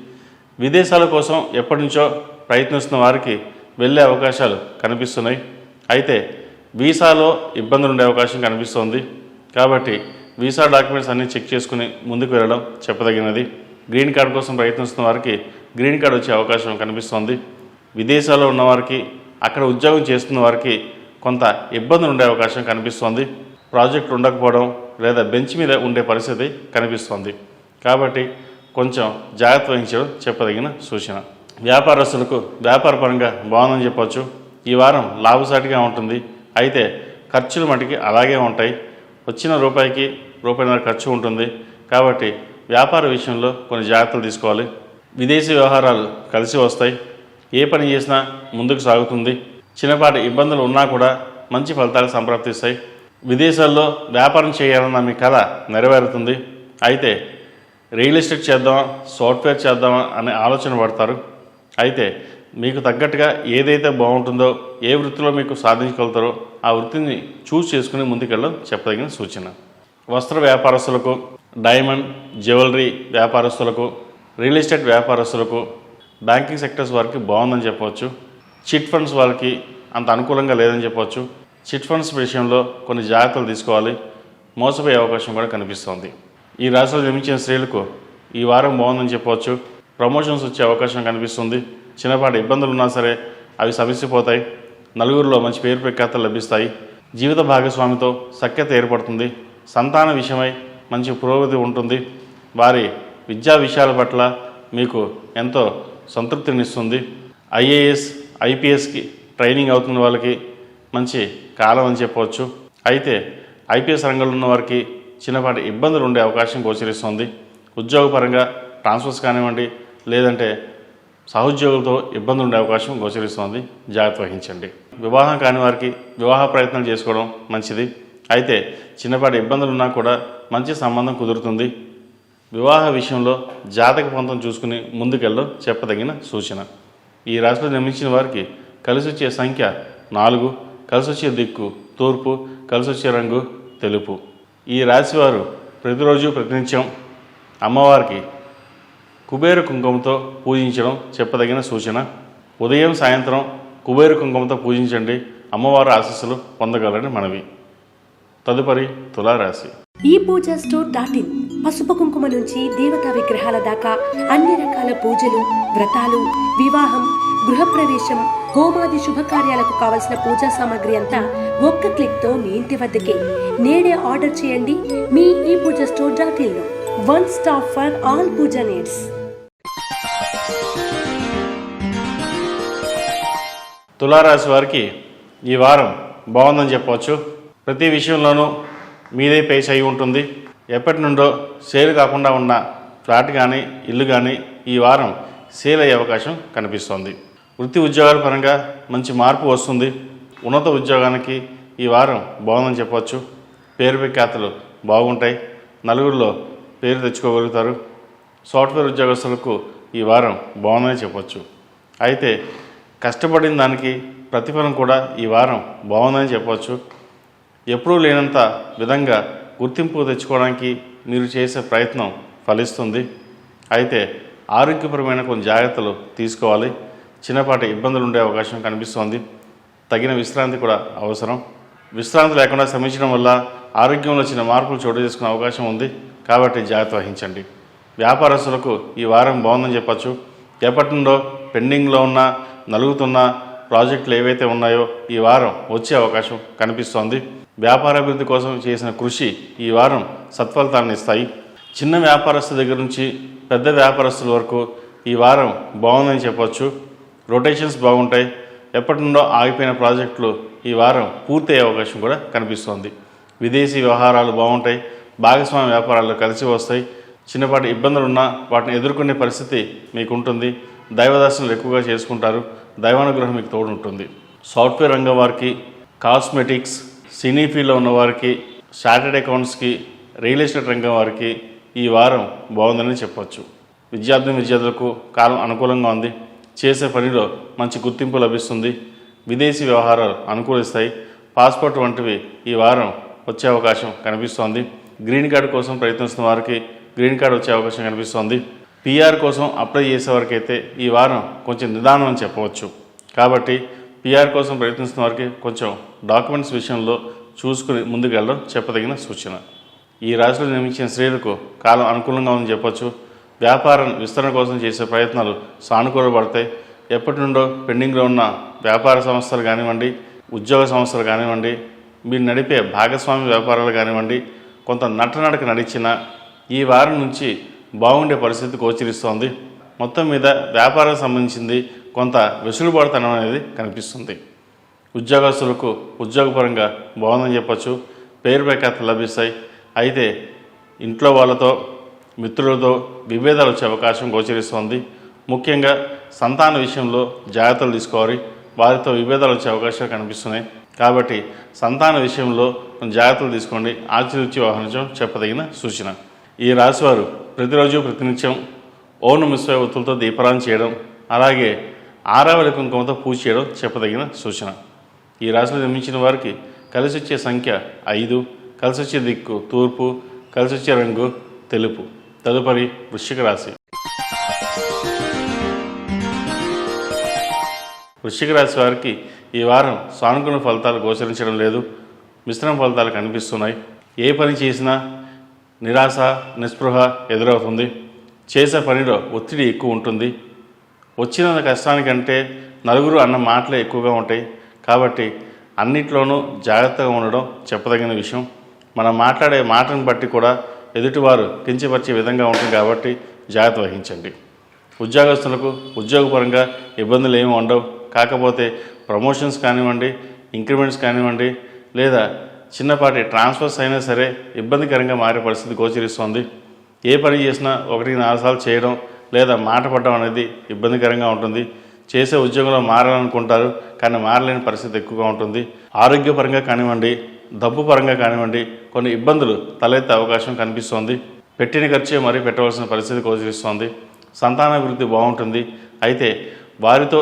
విదేశాల కోసం ఎప్పటి నుంచో ప్రయత్నిస్తున్న వారికి వెళ్ళే అవకాశాలు కనిపిస్తున్నాయి. అయితే వీసాలో ఇబ్బందులు ఉండే అవకాశం కనిపిస్తోంది. కాబట్టి వీసా డాక్యుమెంట్స్ అన్నీ చెక్ చేసుకుని ముందుకు వెళ్ళడం చెప్పదగినది. గ్రీన్ కార్డు కోసం ప్రయత్నిస్తున్న వారికి గ్రీన్ కార్డు వచ్చే అవకాశం కనిపిస్తోంది. విదేశాల్లో ఉన్నవారికి, అక్కడ ఉద్యోగం చేస్తున్న వారికి కొంత ఇబ్బందులు ఉండే అవకాశం కనిపిస్తోంది. ప్రాజెక్ట్ ఉండకపోవడం లేదా బెంచ్ మీద ఉండే పరిస్థితి కనిపిస్తోంది. కాబట్టి కొంచెం జాగ్రత్త వహించడం చెప్పదగిన సూచన. వ్యాపారస్తులకు వ్యాపార పరంగా బాగుందని చెప్పవచ్చు. ఈ వారం లాభసాటిగా ఉంటుంది. అయితే ఖర్చులు మటుకి అలాగే ఉంటాయి. వచ్చిన రూపాయికి రూపాయిన్నర ఖర్చు ఉంటుంది. కాబట్టి వ్యాపార విషయంలో కొన్ని జాగ్రత్తలు తీసుకోవాలి. విదేశీ వ్యవహారాలు కలిసి వస్తాయి. ఏ పని చేసినా ముందుకు సాగుతుంది. చిన్నపాటి ఇబ్బందులు ఉన్నా కూడా మంచి ఫలితాలు సంప్రాప్తిస్తాయి. విదేశాల్లో వ్యాపారం చేయాలన్న మీ కళ నెరవేరుతుంది. అయితే రియల్ ఎస్టేట్ చేద్దామా, సాఫ్ట్వేర్ చేద్దామా అనే ఆలోచన పడతారు. అయితే మీకు తగ్గట్టుగా ఏదైతే బాగుంటుందో, ఏ వృత్తిలో మీకు సాధించగలుగుతారో ఆ వృత్తిని చూస్ చేసుకుని ముందుకెళ్ళడం చెప్పదగిన సూచన. వస్త్ర వ్యాపారస్తులకు, డైమండ్ జ్యువెలరీ వ్యాపారస్తులకు, రియల్ ఎస్టేట్ వ్యాపారస్తులకు, బ్యాంకింగ్ సెక్టర్స్ వారికి బాగుందని చెప్పవచ్చు. చిట్ ఫండ్స్ వాళ్ళకి అంత అనుకూలంగా లేదని చెప్పవచ్చు. చిట్ ఫండ్స్ విషయంలో కొన్ని జాగ్రత్తలు తీసుకోవాలి. మోసపోయే అవకాశం కూడా కనిపిస్తోంది. ఈ రాశిలో జన్మించిన స్త్రీలకు ఈ వారం బాగుందని చెప్పవచ్చు. ప్రమోషన్స్ వచ్చే అవకాశం కనిపిస్తుంది. చిన్నపాటి ఇబ్బందులు ఉన్నా సరే అవి సమసిపోతాయి. నలుగురిలో మంచి పేరు ప్రఖ్యాతలు లభిస్తాయి. జీవిత భాగస్వామితో సఖ్యత ఏర్పడుతుంది. సంతాన విషయమై మంచి పురోగతి ఉంటుంది. వారి విద్యా విషయాల పట్ల మీకు ఎంతో సంతృప్తినిస్తుంది. ఐఏఎస్, ఐపీఎస్కి ట్రైనింగ్ అవుతున్న వాళ్ళకి మంచి కాలం అని చెప్పవచ్చు. అయితే ఐపీఎస్ రంగంలో ఉన్న వారికి చిన్నపాటి ఇబ్బందులు ఉండే అవకాశం గోచరిస్తుంది. ఉద్యోగపరంగా ట్రాన్స్ఫర్స్ కానివ్వండి, లేదంటే సహోద్యోగులతో ఇబ్బందులు ఉండే అవకాశం గోచరిస్తుంది. జాగ్రత్త వహించండి. వివాహం కాని వారికి వివాహ ప్రయత్నం చేసుకోవడం మంచిది. అయితే చిన్నపాటి ఇబ్బందులు ఉన్నా కూడా మంచి సంబంధం కుదురుతుంది. వివాహ విషయంలో జాతక పొంతం చూసుకుని ముందుకెళ్ళడం చెప్పదగిన సూచన. ఈ రాశిలో జన్మించిన వారికి కలిసి వచ్చే సంఖ్య 4, కలిసి వచ్చే దిక్కు తూర్పు, కలిసి వచ్చే రంగు తెలుపు. ఈ రాశి వారు ప్రతిరోజు ప్రతినిత్యం అమ్మవారికి కుబేర కుంకుమతో పూజించడం చెప్పదగిన సూచన. ఉదయం సాయంత్రం కుబేర కుంకుమతో పూజించండి. అమ్మవారి ఆశీస్సులు పొందగలరని మనవి. తదుపరి తులారాశి. ఈ పూజా స్టోర్ .in పసుపు కుంకుమ నుంచి దేవతా విగ్రహాల దాకా అన్ని రకాల పూజలు, వ్రతాలు, వివాహం, గృహప్రవేశం, హోమాది శుభకార్యాలకు కావలసిన పూజా సామాగ్రి అంతా ఒక్క క్లిక్తో మీ ఇంటి వద్దకే. నేడే ఆర్డర్ చేయండి మీ ఈ పూజా స్టోర్ .in లో. One stop for all puja needs. తులారాశి వారికి ఈ వారం బాగుందని చెప్పవచ్చు. ప్రతి విషయంలోనూ మీదే పేస్ అయి ఉంటుంది. ఎప్పటి నుండో సేల్ కాకుండా ఉన్న ఫ్లాట్ కానీ ఇల్లు కానీ ఈ వారం సేల్ అయ్యే అవకాశం కనిపిస్తోంది. వృత్తి ఉద్యోగాల పరంగా మంచి మార్పు వస్తుంది. ఉన్నత ఉద్యోగానికి ఈ వారం బాగుందని చెప్పవచ్చు. పేరు ప్రఖ్యాతులు బాగుంటాయి. నలుగురిలో పేరు తెచ్చుకోగలుగుతారు. సాఫ్ట్వేర్ ఉద్యోగస్తులకు ఈ వారం బాగుందని చెప్పవచ్చు. అయితే కష్టపడిన దానికి ప్రతిఫలం కూడా ఈ వారం బాగుందని చెప్పవచ్చు. ఎప్పుడూ లేనంత విధంగా గుర్తింపు తెచ్చుకోవడానికి మీరు చేసే ప్రయత్నం ఫలిస్తుంది. అయితే ఆరోగ్యపరమైన కొన్ని జాగ్రత్తలు తీసుకోవాలి. చిన్నపాటి ఇబ్బందులు ఉండే అవకాశం కనిపిస్తోంది. తగిన విశ్రాంతి కూడా అవసరం. విశ్రాంతి లేకుండా శ్రమించడం వల్ల ఆరోగ్యంలో చిన్న మార్పులు చోటు చేసుకునే అవకాశం ఉంది. కాబట్టి జాగ్రత్త వహించండి. వ్యాపారస్తులకు ఈ వారం బాగుందని చెప్పచ్చు. ఎప్పటి నుండో పెండింగ్లో ఉన్న నలుగుతున్న ప్రాజెక్టులు ఏవైతే ఉన్నాయో ఈ వారం వచ్చే అవకాశం కనిపిస్తోంది. వ్యాపారాభివృద్ధి కోసం చేసిన కృషి ఈ వారం సత్ఫలితాలను ఇస్తాయి. చిన్న వ్యాపారస్తుల దగ్గర నుంచి పెద్ద వ్యాపారస్తుల వరకు ఈ వారం బాగుందని చెప్పవచ్చు. రొటేషన్స్ బాగుంటాయి. ఎప్పటి నుండో ఆగిపోయిన ప్రాజెక్టులు ఈ వారం పూర్తయ్యే అవకాశం కూడా కనిపిస్తోంది. విదేశీ వ్యవహారాలు బాగుంటాయి. భాగస్వామ్య వ్యాపారాలు కలిసి వస్తాయి. చిన్నపాటి ఇబ్బందులు ఉన్నా వాటిని ఎదుర్కొనే పరిస్థితి మీకు ఉంటుంది. దైవ దర్శనాలు ఎక్కువగా చేసుకుంటారు. దైవానుగ్రహం మీకు తోడు ఉంటుంది. సాఫ్ట్వేర్ రంగం వారికి, కాస్మెటిక్స్, సినీ ఫీల్డ్లో ఉన్నవారికి, చార్టెడ్ అకౌంట్స్కి రియల్ ఎస్టేట్ రంగం వారికి ఈ వారం బాగుందని చెప్పవచ్చు. విద్యార్థులకు కాలం అనుకూలంగా ఉంది. చేసే పనిలో మంచి గుర్తింపు లభిస్తుంది. విదేశీ వ్యవహారాలు అనుకూలిస్తాయి. పాస్పోర్ట్ వంటివి ఈ వారం వచ్చే అవకాశం కనిపిస్తోంది. గ్రీన్ కార్డు కోసం ప్రయత్నిస్తున్న వారికి గ్రీన్ కార్డు వచ్చే అవకాశం కనిపిస్తోంది. పిఆర్ కోసం అప్లై చేసే వారికి అయితే ఈ వారం కొంచెం నిదానం అని చెప్పవచ్చు. కాబట్టి పిఆర్ కోసం ప్రయత్నిస్తున్న వారికి కొంచెం డాక్యుమెంట్స్ విషయంలో చూసుకుని ముందుకు వెళ్ళడం చెప్పదగిన సూచన. ఈ రాశిలో జన్మించిన స్త్రీలకు కాలం అనుకూలంగా ఉందని చెప్పొచ్చు. వ్యాపారం విస్తరణ కోసం చేసే ప్రయత్నాలు సానుకూలపడతాయి. ఎప్పటి నుండో పెండింగ్లో ఉన్న వ్యాపార సంస్థలు కానివ్వండి, ఉద్యోగ సంస్థలు కానివ్వండి, మీరు నడిపే భాగస్వామ్య వ్యాపారాలు కానివ్వండి, కొంత నడక నడిచిన ఈ వారం నుంచి బాగుండే పరిస్థితి గోచరిస్తోంది. మొత్తం మీద వ్యాపారం సంబంధించింది కొంత వెసులుబాటుతనం అనేది కనిపిస్తుంది. ఉద్యోగస్తులకు ఉద్యోగపరంగా బాగుందని చెప్పచ్చు. పేరు ప్రఖ్యాతులు లభిస్తాయి. అయితే ఇంట్లో వాళ్ళతో మిత్రులతో విభేదాలు వచ్చే అవకాశం గోచరిస్తోంది. ముఖ్యంగా సంతాన విషయంలో జాగ్రత్తలు తీసుకోవాలి. వారితో విభేదాలు వచ్చే అవకాశాలు కనిపిస్తున్నాయి. కాబట్టి సంతాన విషయంలో జాగ్రత్తలు తీసుకోండి. ఆచితూచి వ్యవహరించడం చెప్పదగిన సూచన. ఈ రాశివారు ప్రతిరోజు ప్రతినిత్యం ఓం నమః శివాయ ఒత్తులతో దీపారాధన చేయడం, అలాగే ఆరావళి కుంకుమతో పూజ చేయడం చెప్పదగిన సూచన. ఈ రాశిలో జన్మించిన వారికి కలిసి వచ్చే సంఖ్య 5, కలిసి వచ్చే దిక్కు తూర్పు, కలిసి వచ్చే రంగు తెలుపు. తదుపరి వృశ్చిక రాశి. వృశ్చిక రాశి వారికి ఈ వారం సానుకూల ఫలితాలు గోచరించడం లేదు. మిశ్రమ ఫలితాలు కనిపిస్తున్నాయి. ఏ పని చేసినా నిరాశ నిస్పృహ ఎదురవుతుంది. చేసే పనిలో ఒత్తిడి ఎక్కువ ఉంటుంది. వచ్చిన కష్టానికంటే నలుగురు అన్న మాటలే ఎక్కువగా ఉంటాయి. కాబట్టి అన్నిట్లోనూ జాగ్రత్తగా ఉండడం చెప్పదగిన విషయం. మనం మాట్లాడే మాటను బట్టి కూడా ఎదుటివారు కించపరిచే విధంగా ఉంటుంది. కాబట్టి జాగ్రత్త వహించండి. ఉద్యోగస్తులకు ఉద్యోగపరంగా ఇబ్బందులు ఏమి ఉండవు. కాకపోతే ప్రమోషన్స్ కానివ్వండి, ఇంక్రిమెంట్స్ కానివ్వండి, లేదా చిన్నపాటి ట్రాన్స్ఫర్స్ అయినా సరే ఇబ్బందికరంగా మారే పరిస్థితి గోచరిస్తోంది. ఏ పని చేసినా 1-4 సార్లు చేయడం లేదా మాట పడడం అనేది ఇబ్బందికరంగా ఉంటుంది. చేసే ఉద్యోగంలో మారాలనుకుంటారు, కానీ మారలేని పరిస్థితి ఎక్కువగా ఉంటుంది. ఆరోగ్యపరంగా కానివ్వండి, డబ్బు పరంగా కానివ్వండి కొన్ని ఇబ్బందులు తలెత్తే అవకాశం కనిపిస్తోంది. పెట్టిన ఖర్చే మరీ పెట్టవలసిన పరిస్థితి గోచరిస్తోంది. సంతానాభివృద్ధి బాగుంటుంది. అయితే వారితో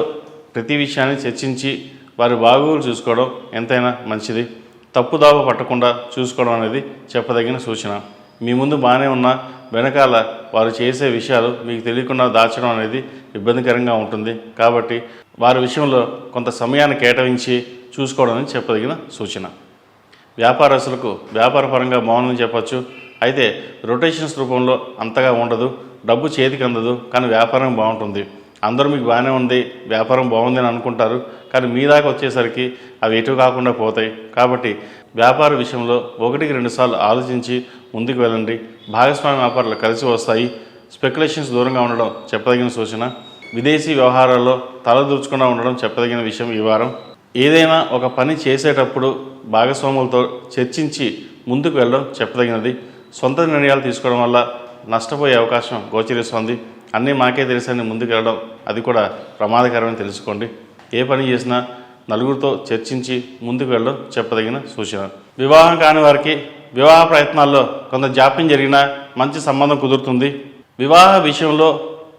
ప్రతి విషయాన్ని చర్చించి వారి బాగోగులు చూసుకోవడం ఎంతైనా మంచిది. తప్పుదావ పట్టకుండా చూసుకోవడం అనేది చెప్పదగిన సూచన. మీ ముందు బాగానే ఉన్న వెనకాల వారు చేసే విషయాలు మీకు తెలియకుండా దాచడం అనేది ఇబ్బందికరంగా ఉంటుంది. కాబట్టి వారి విషయంలో కొంత సమయాన్ని కేటాయించి చూసుకోవడం అనేది చెప్పదగిన సూచన. వ్యాపారస్తులకు వ్యాపారపరంగా బాగుందని చెప్పచ్చు. అయితే రొటేషన్స్ రూపంలో అంతగా ఉండదు. డబ్బు చేతికి అందదు, కానీ వ్యాపారం బాగుంటుంది. అందరూ మీకు బాగానే ఉంది, వ్యాపారం బాగుంది అని అనుకుంటారు, కానీ మీ దాకా వచ్చేసరికి అవి ఎటు కాకుండా పోతాయి. కాబట్టి వ్యాపార విషయంలో 1-2 సార్లు ఆలోచించి ముందుకు వెళ్ళండి. భాగస్వామ్య వ్యాపారాలు కలిసి వస్తాయి. స్పెక్యులేషన్స్ దూరంగా ఉండడం చెప్పదగిన సూచన. విదేశీ వ్యవహారాల్లో తలదూర్చకుండా ఉండడం చెప్పదగిన విషయం ఈ వారం. ఏదైనా ఒక పని చేసేటప్పుడు భాగస్వాములతో చర్చించి ముందుకు వెళ్ళడం చెప్పదగినది. సొంత నిర్ణయాలు తీసుకోవడం వల్ల నష్టపోయే అవకాశం గోచరిస్తోంది. అన్నీ మాకే తెలుసని ముందుకు వెళ్ళడం అది కూడా ప్రమాదకరమని తెలుసుకోండి. ఏ పని చేసినా నలుగురితో చర్చించి ముందుకు వెళ్ళడం చెప్పదగిన సూచన. వివాహం కాని వారికి వివాహ ప్రయత్నాల్లో కొంత జాప్యం జరిగినా మంచి సంబంధం కుదురుతుంది. వివాహ విషయంలో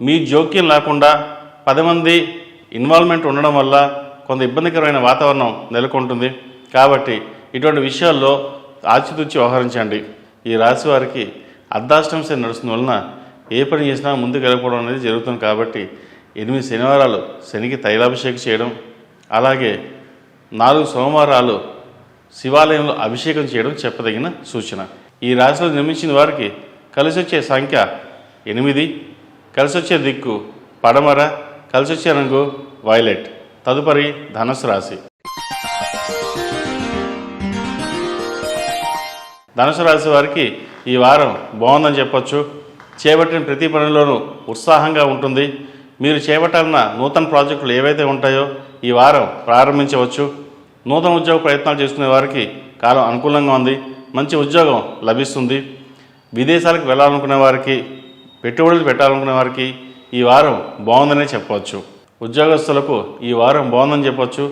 మీ జోక్యం లేకుండా 10 మంది ఇన్వాల్వ్మెంట్ ఉండడం వల్ల కొంత ఇబ్బందికరమైన వాతావరణం నెలకొంటుంది. కాబట్టి ఇటువంటి విషయాల్లో ఆచితూచి వ్యవహరించండి. ఈ రాశి వారికి అర్ధాష్టమ నడుస్తున్న వలన ఏ పని చేసినా ముందుకు వెళ్ళకపోవడం అనేది జరుగుతుంది. కాబట్టి 8 శనివారాలు శనికి తైలాభిషేకం చేయడం, అలాగే 4 సోమవారాలు శివాలయంలో అభిషేకం చేయడం చెప్పదగిన సూచన. ఈ రాశిలో జన్మించిన వారికి కలిసి వచ్చే సంఖ్య 8, కలిసి వచ్చే దిక్కు పడమర, కలిసి వచ్చే రంగు వైలెట్. తదుపరి ధనుసు రాశి. ధనుసు రాశి వారికి ఈ వారం బాగుందని చెప్పొచ్చు. చేపట్టిన ప్రతి పనిలోనూ ఉత్సాహంగా ఉంటుంది. మీరు చేపట్టాలన్న నూతన ప్రాజెక్టులు ఏవైతే ఉంటాయో ఈ వారం ప్రారంభించవచ్చు. నూతన ఉద్యోగ ప్రయత్నాలు చేసుకునే వారికి కాలం అనుకూలంగా ఉంది. మంచి ఉద్యోగం లభిస్తుంది. విదేశాలకు వెళ్ళాలనుకునే వారికి, పెట్టుబడులు పెట్టాలనుకునే వారికి ఈ వారం బాగుందనే చెప్పవచ్చు. ఉద్యోగస్తులకు ఈ వారం బాగుందని చెప్పవచ్చు.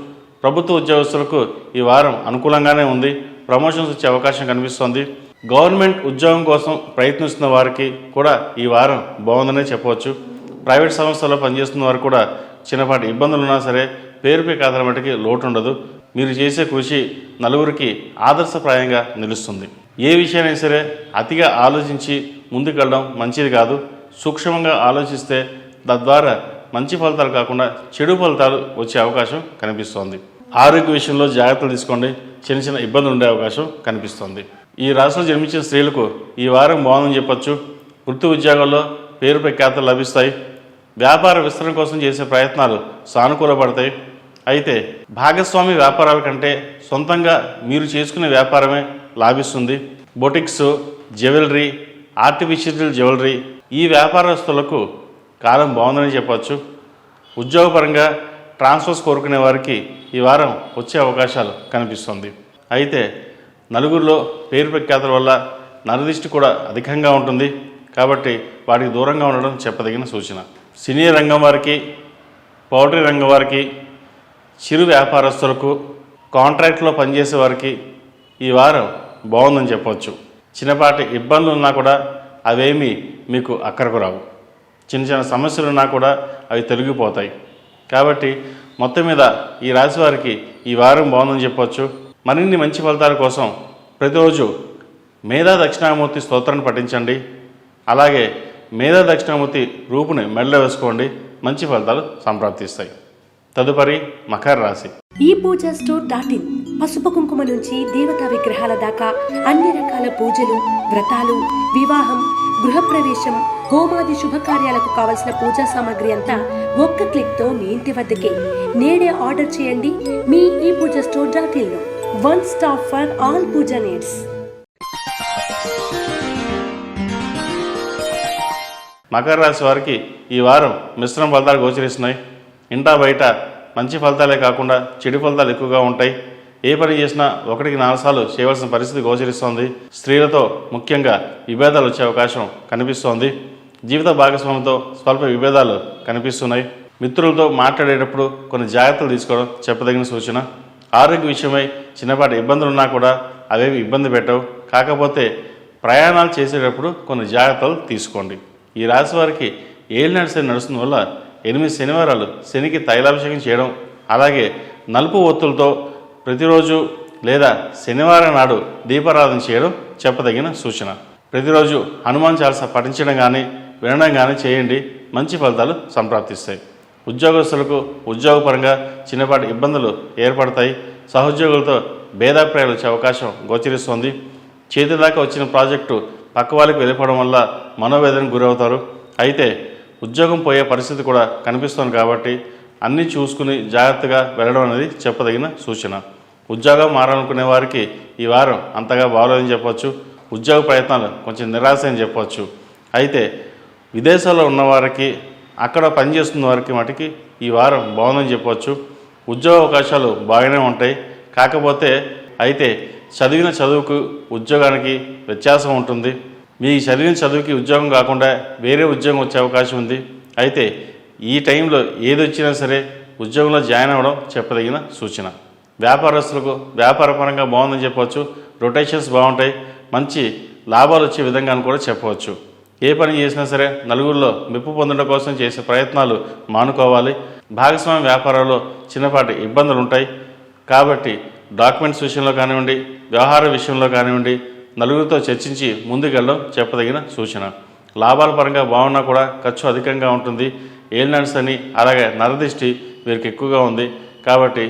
ప్రభుత్వ ఉద్యోగస్తులకు ఈ వారం అనుకూలంగానే ఉంది. ప్రమోషన్స్ వచ్చే అవకాశం కనిపిస్తోంది. గవర్నమెంట్ ఉద్యోగం కోసం ప్రయత్నిస్తున్న వారికి కూడా ఈ వారం బాగుందనే చెప్పవచ్చు. ప్రైవేట్ సంస్థల్లో పనిచేస్తున్న వారు కూడా చిన్నపాటి ఇబ్బందులు ఉన్నా సరే పేరుపై ఖాతాల మటుకి లోటు ఉండదు. మీరు చేసే కృషి నలుగురికి ఆదర్శప్రాయంగా నిలుస్తుంది. ఏ విషయాన్ని సరే అతిగా ఆలోచించి ముందుకెళ్ళడం మంచిది కాదు. సూక్ష్మంగా ఆలోచిస్తే తద్వారా మంచి ఫలితాలు కాకుండా చెడు ఫలితాలు వచ్చే అవకాశం కనిపిస్తోంది. ఆరోగ్య విషయంలో జాగ్రత్తలు తీసుకోండి. చిన్న చిన్న ఇబ్బందులు ఉండే అవకాశం కనిపిస్తోంది. ఈ రాశిలో జన్మించిన స్త్రీలకు ఈ వారం బాగుందని చెప్పొచ్చు. వృత్తి ఉద్యోగాల్లో పేరుపై ఖాతాలు లభిస్తాయి. వ్యాపార విస్తరణ కోసం చేసే ప్రయత్నాలు సానుకూలపడతాయి. అయితే భాగస్వామి వ్యాపారాల కంటే సొంతంగా మీరు చేసుకునే వ్యాపారమే లాభిస్తుంది. బొటిక్స్, జ్యువెలరీ, ఆర్టిఫిషియల్ జ్యువెలరీ ఈ వ్యాపారస్తులకు కాలం బాగుందని చెప్పవచ్చు. ఉద్యోగపరంగా ట్రాన్స్ఫర్స్ కోరుకునే వారికి ఈ వారం వచ్చే అవకాశాలు కనిపిస్తుంది. అయితే నలుగురిలో పేరు ప్రఖ్యాతుల వల్ల నరదిష్టి కూడా అధికంగా ఉంటుంది. కాబట్టి వాటికి దూరంగా ఉండడం చెప్పదగిన సూచన. సినీ రంగం వారికి, పౌల్ట్రీ రంగం వారికి, చిరు వ్యాపారస్తులకు, కాంట్రాక్ట్లో పనిచేసే వారికి ఈ వారం బాగుందని చెప్పవచ్చు. చిన్నపాటి ఇబ్బందులు ఉన్నా కూడా అవేమీ మీకు అక్కరకు రావు. చిన్న చిన్న సమస్యలు ఉన్నా కూడా అవి తొలగిపోతాయి. కాబట్టి మొత్తం మీద ఈ రాశి వారికి ఈ వారం బాగుందని చెప్పవచ్చు. మరిన్ని మంచి ఫలితాల కోసం ప్రతిరోజు మేధా దక్షిణామూర్తి స్తోత్రాన్ని పఠించండి. అలాగే మేధా దక్షిణామూర్తి రూపుని మెడలో వేసుకోండి. మంచి ఫలితాలు సంప్రాప్తిస్తాయి. తదుపరి మకర రాశి. ఈ పూజ స్టోర్.in పసుపు కుంకుమ నుంచి దేవతా విగ్రహాల దాకా అన్ని రకాల పూజలు, వ్రతాలు, వివాహం, గృహప్రవేశం, హోమాది శుభకార్యాలకు కావలసిన పూజా సామాగ్రి అంతా ఒక్క క్లిక్తో మీ ఇంటి వద్దకే. నేడే ఆర్డర్ చేయండి మీ ఈ పూజ స్టోర్.in లో. One stop for all puja needs. మకర రాశి వారికి ఈ వారం మిశ్రమ ఫలితాలు గోచరిస్తున్నాయి. ఇంటా బయట మంచి ఫలితాలే కాకుండా చెడు ఫలితాలు ఎక్కువగా ఉంటాయి. ఏ పని చేసినా 1-4 సార్లు చేయవలసిన పరిస్థితి గోచరిస్తోంది. స్త్రీలతో ముఖ్యంగా విభేదాలు వచ్చే అవకాశం కనిపిస్తోంది. జీవిత భాగస్వామితో స్వల్ప విభేదాలు కనిపిస్తున్నాయి. మిత్రులతో మాట్లాడేటప్పుడు కొన్ని జాగ్రత్తలు తీసుకోవడం చెప్పదగిన సూచన. ఆరోగ్య విషయమై చిన్నపాటి ఇబ్బందులు ఉన్నా కూడా అవేవి ఇబ్బంది పెట్టవు. కాకపోతే ప్రయాణాలు చేసేటప్పుడు కొన్ని జాగ్రత్తలు తీసుకోండి. ఈ రాశి వారికి ఏలినాటి శని నడుస్తున్న వల్ల 8 శనివారాలు శనికి తైలాభిషేకం చేయడం, అలాగే నలుపు ఒత్తులతో ప్రతిరోజు లేదా శనివారం నాడు దీపారాధన చేయడం చెప్పదగిన సూచన. ప్రతిరోజు హనుమాన్ చాలీసా పఠించడం కానీ వినడం కానీ చేయండి. మంచి ఫలితాలు సంప్రాప్తిస్తాయి. ఉద్యోగస్తులకు ఉద్యోగపరంగా చిన్నపాటి ఇబ్బందులు ఏర్పడతాయి. సహోద్యోగులతో భేదాభిప్రాయాలు వచ్చే అవకాశం గోచరిస్తోంది. చేతి దాకా వచ్చిన ప్రాజెక్టు పక్క వాళ్ళకి వెళ్ళిపోవడం వల్ల మనోవేదనకు గురవుతారు. అయితే ఉద్యోగం పోయే పరిస్థితి కూడా కనిపిస్తోంది. కాబట్టి అన్నీ చూసుకుని జాగ్రత్తగా వెళ్ళడం అనేది చెప్పదగిన సూచన. ఉద్యోగం మారాలనుకునే వారికి ఈ వారం అంతగా బాగోలేదని చెప్పవచ్చు. ఉద్యోగ ప్రయత్నాలు కొంచెం నిరాశ అని చెప్పవచ్చు. అయితే విదేశాల్లో ఉన్నవారికి, అక్కడ పనిచేస్తున్న వారికి మటుకి ఈ వారం బాగుందని చెప్పవచ్చు. ఉద్యోగ అవకాశాలు బాగానే ఉంటాయి. కాకపోతే అయితే చదివిన చదువుకు ఉద్యోగానికి వ్యత్యాసం ఉంటుంది. మీ చదివిన చదువుకి ఉద్యోగం కాకుండా వేరే ఉద్యోగం వచ్చే అవకాశం ఉంది. అయితే ఈ టైంలో ఏది వచ్చినా సరే ఉద్యోగంలో జాయిన్ అవ్వడం చెప్పదగిన సూచన. వ్యాపారస్తులకు వ్యాపారపరంగా బాగుందని చెప్పవచ్చు. రొటేషన్స్ బాగుంటాయి. మంచి లాభాలు వచ్చే విధంగా అని కూడా చెప్పవచ్చు. ఏ పని చేసినా సరే నలుగురిలో మెప్పు పొందడం కోసం చేసే ప్రయత్నాలు మానుకోవాలి. భాగస్వామ్య వ్యాపారాల్లో చిన్నపాటి ఇబ్బందులు ఉంటాయి. కాబట్టి డాక్యుమెంట్స్ విషయంలో కానివ్వండి, వ్యవహార విషయంలో కానివ్వండి, నలుగురితో చర్చించి ముందుకెళ్ళడం చెప్పదగిన సూచన. లాభాల పరంగా బాగున్నా కూడా ఖర్చు అధికంగా ఉంటుంది. ఏలినాటి శని అలాగే నరదిష్టి వీరికి ఎక్కువగా ఉంది. కాబట్టి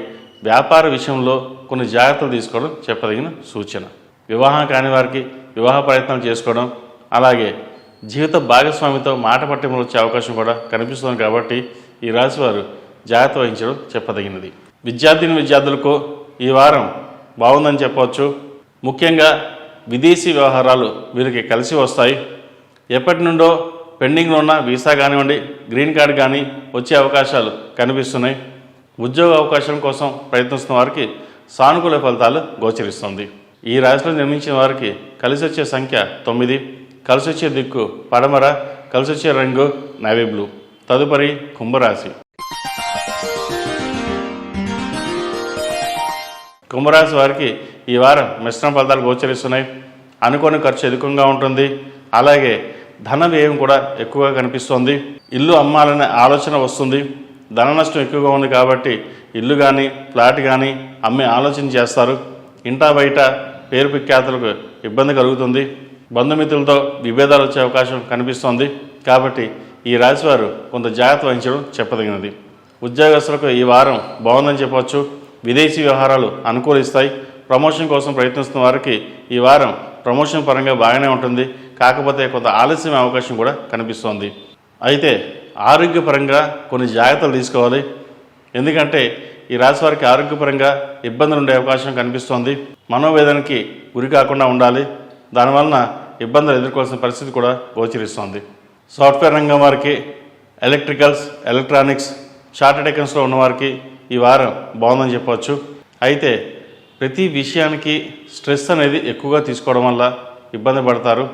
వ్యాపార విషయంలో కొన్ని జాగ్రత్తలు తీసుకోవడం చెప్పదగిన సూచన. వివాహం కాని వారికి వివాహ ప్రయత్నాలు చేసుకోవడం, అలాగే జీవిత భాగస్వామితో మాట పట్టింపులు వచ్చే అవకాశం కూడా కనిపిస్తుంది. కాబట్టి ఈ రాశి వారు జాగ్రత్త వహించడం చెప్పదగినది. విద్యార్థులకు ఈ వారం బాగుందని చెప్పవచ్చు. ముఖ్యంగా విదేశీ వ్యవహారాలు వీరికి కలిసి వస్తాయి. ఎప్పటి నుండో పెండింగ్లో ఉన్న వీసా కానివ్వండి, గ్రీన్ కార్డ్ కానీ వచ్చే అవకాశాలు కనిపిస్తున్నాయి. ఉద్యోగ అవకాశం కోసం ప్రయత్నిస్తున్న వారికి సానుకూల ఫలితాలు గోచరిస్తుంది. ఈ రాశిలో జన్మించిన వారికి కలిసి వచ్చే సంఖ్య 9, కలిసి వచ్చే దిక్కు పడమర, కలిసి వచ్చే రంగు నేవీ బ్లూ. తదుపరి కుంభరాశి. కుంభరాశి వారికి ఈ వారం మిశ్రమ ఫలితాలు గోచరిస్తున్నాయి. అనుకోని ఖర్చు అధికంగా ఉంటుంది. అలాగే ధన వ్యయం కూడా ఎక్కువగా కనిపిస్తుంది. ఇల్లు అమ్మాలనే ఆలోచన వస్తుంది. ధన నష్టం ఎక్కువగా ఉంది కాబట్టి ఇల్లు కానీ ఫ్లాట్ కానీ అమ్మే ఆలోచన చేస్తారు. ఇంటా బయట పేరు ప్రఖ్యాతులకు ఇబ్బంది కలుగుతుంది. బంధుమిత్రులతో విభేదాలు వచ్చే అవకాశం కనిపిస్తోంది. కాబట్టి ఈ రాశివారు కొంత జాగ్రత్త వహించడం చెప్పదగినది. ఉద్యోగస్తులకు ఈ వారం బాగుందని చెప్పవచ్చు. విదేశీ వ్యవహారాలు అనుకూలిస్తాయి. ప్రమోషన్ కోసం ప్రయత్నిస్తున్న వారికి ఈ వారం ప్రమోషన్ పరంగా బాగానే ఉంటుంది. కాకపోతే కొంత ఆలస్యం అవకాశం కూడా కనిపిస్తోంది. అయితే ఆరోగ్యపరంగా కొన్ని జాగ్రత్తలు తీసుకోవాలి. ఎందుకంటే ఈ రాశి వారికి ఆరోగ్యపరంగా ఇబ్బందులు ఉండే అవకాశం కనిపిస్తోంది. మనోవేదనకి గురి కాకుండా ఉండాలి. దానివలన ఇబ్బందులు ఎదుర్కోవాల్సిన పరిస్థితి కూడా గోచరిస్తోంది. సాఫ్ట్వేర్ రంగం వారికి, ఎలక్ట్రికల్స్, ఎలక్ట్రానిక్స్, చార్టెడ్ అకౌంట్స్లో ఉన్నవారికి ఈ వారం బాగుందని చెప్పవచ్చు. అయితే ప్రతి విషయానికి స్ట్రెస్ అనేది ఎక్కువగా తీసుకోవడం వల్ల ఇబ్బంది పడతారు.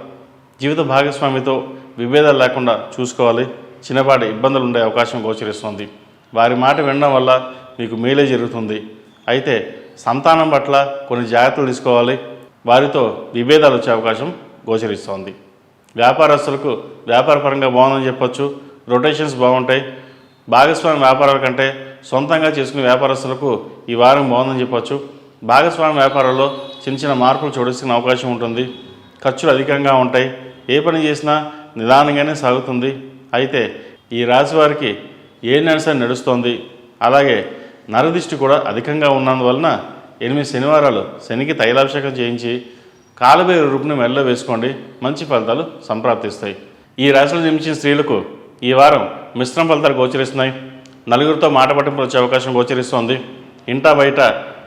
జీవిత భాగస్వామితో విభేదాలు లేకుండా చూసుకోవాలి. చిన్నపాటి ఇబ్బందులు ఉండే అవకాశం గోచరిస్తుంది. వారి మాట వినడం వల్ల మీకు మేలే జరుగుతుంది. అయితే సంతానం పట్ల కొన్ని జాగ్రత్తలు తీసుకోవాలి. వారితో విభేదాలు వచ్చే అవకాశం గోచరిస్తోంది. వ్యాపారస్తులకు వ్యాపారపరంగా బాగుందని చెప్పొచ్చు. రొటేషన్స్ బాగుంటాయి. భాగస్వామి వ్యాపారాల కంటే సొంతంగా చేసుకునే వ్యాపారస్తులకు ఈ వారం బాగుందని చెప్పొచ్చు. భాగస్వామి వ్యాపారాల్లో చిన్న చిన్న మార్పులు చూడాల్సిన అవకాశం ఉంటుంది. ఖర్చులు అధికంగా ఉంటాయి. ఏ పని చేసినా నిదానంగానే సాగుతుంది. అయితే ఈ రాశి వారికి ఏ నడిసే నడుస్తోంది. అలాగే నరదిష్టి కూడా అధికంగా ఉన్నందువలన 8 శనివారాలు శనికి తైలాభిషేకం చేయించి కాలభైరవ రూపుని మెడలో వేసుకోండి. మంచి ఫలితాలు సంప్రాప్తిస్తాయి. ఈ రాశిలో జన్మించిన స్త్రీలకు ఈ వారం మిశ్రమ ఫలితాలు గోచరిస్తున్నాయి. నలుగురితో మాట పట్టింపులు వచ్చే అవకాశం గోచరిస్తోంది. ఇంటా బయట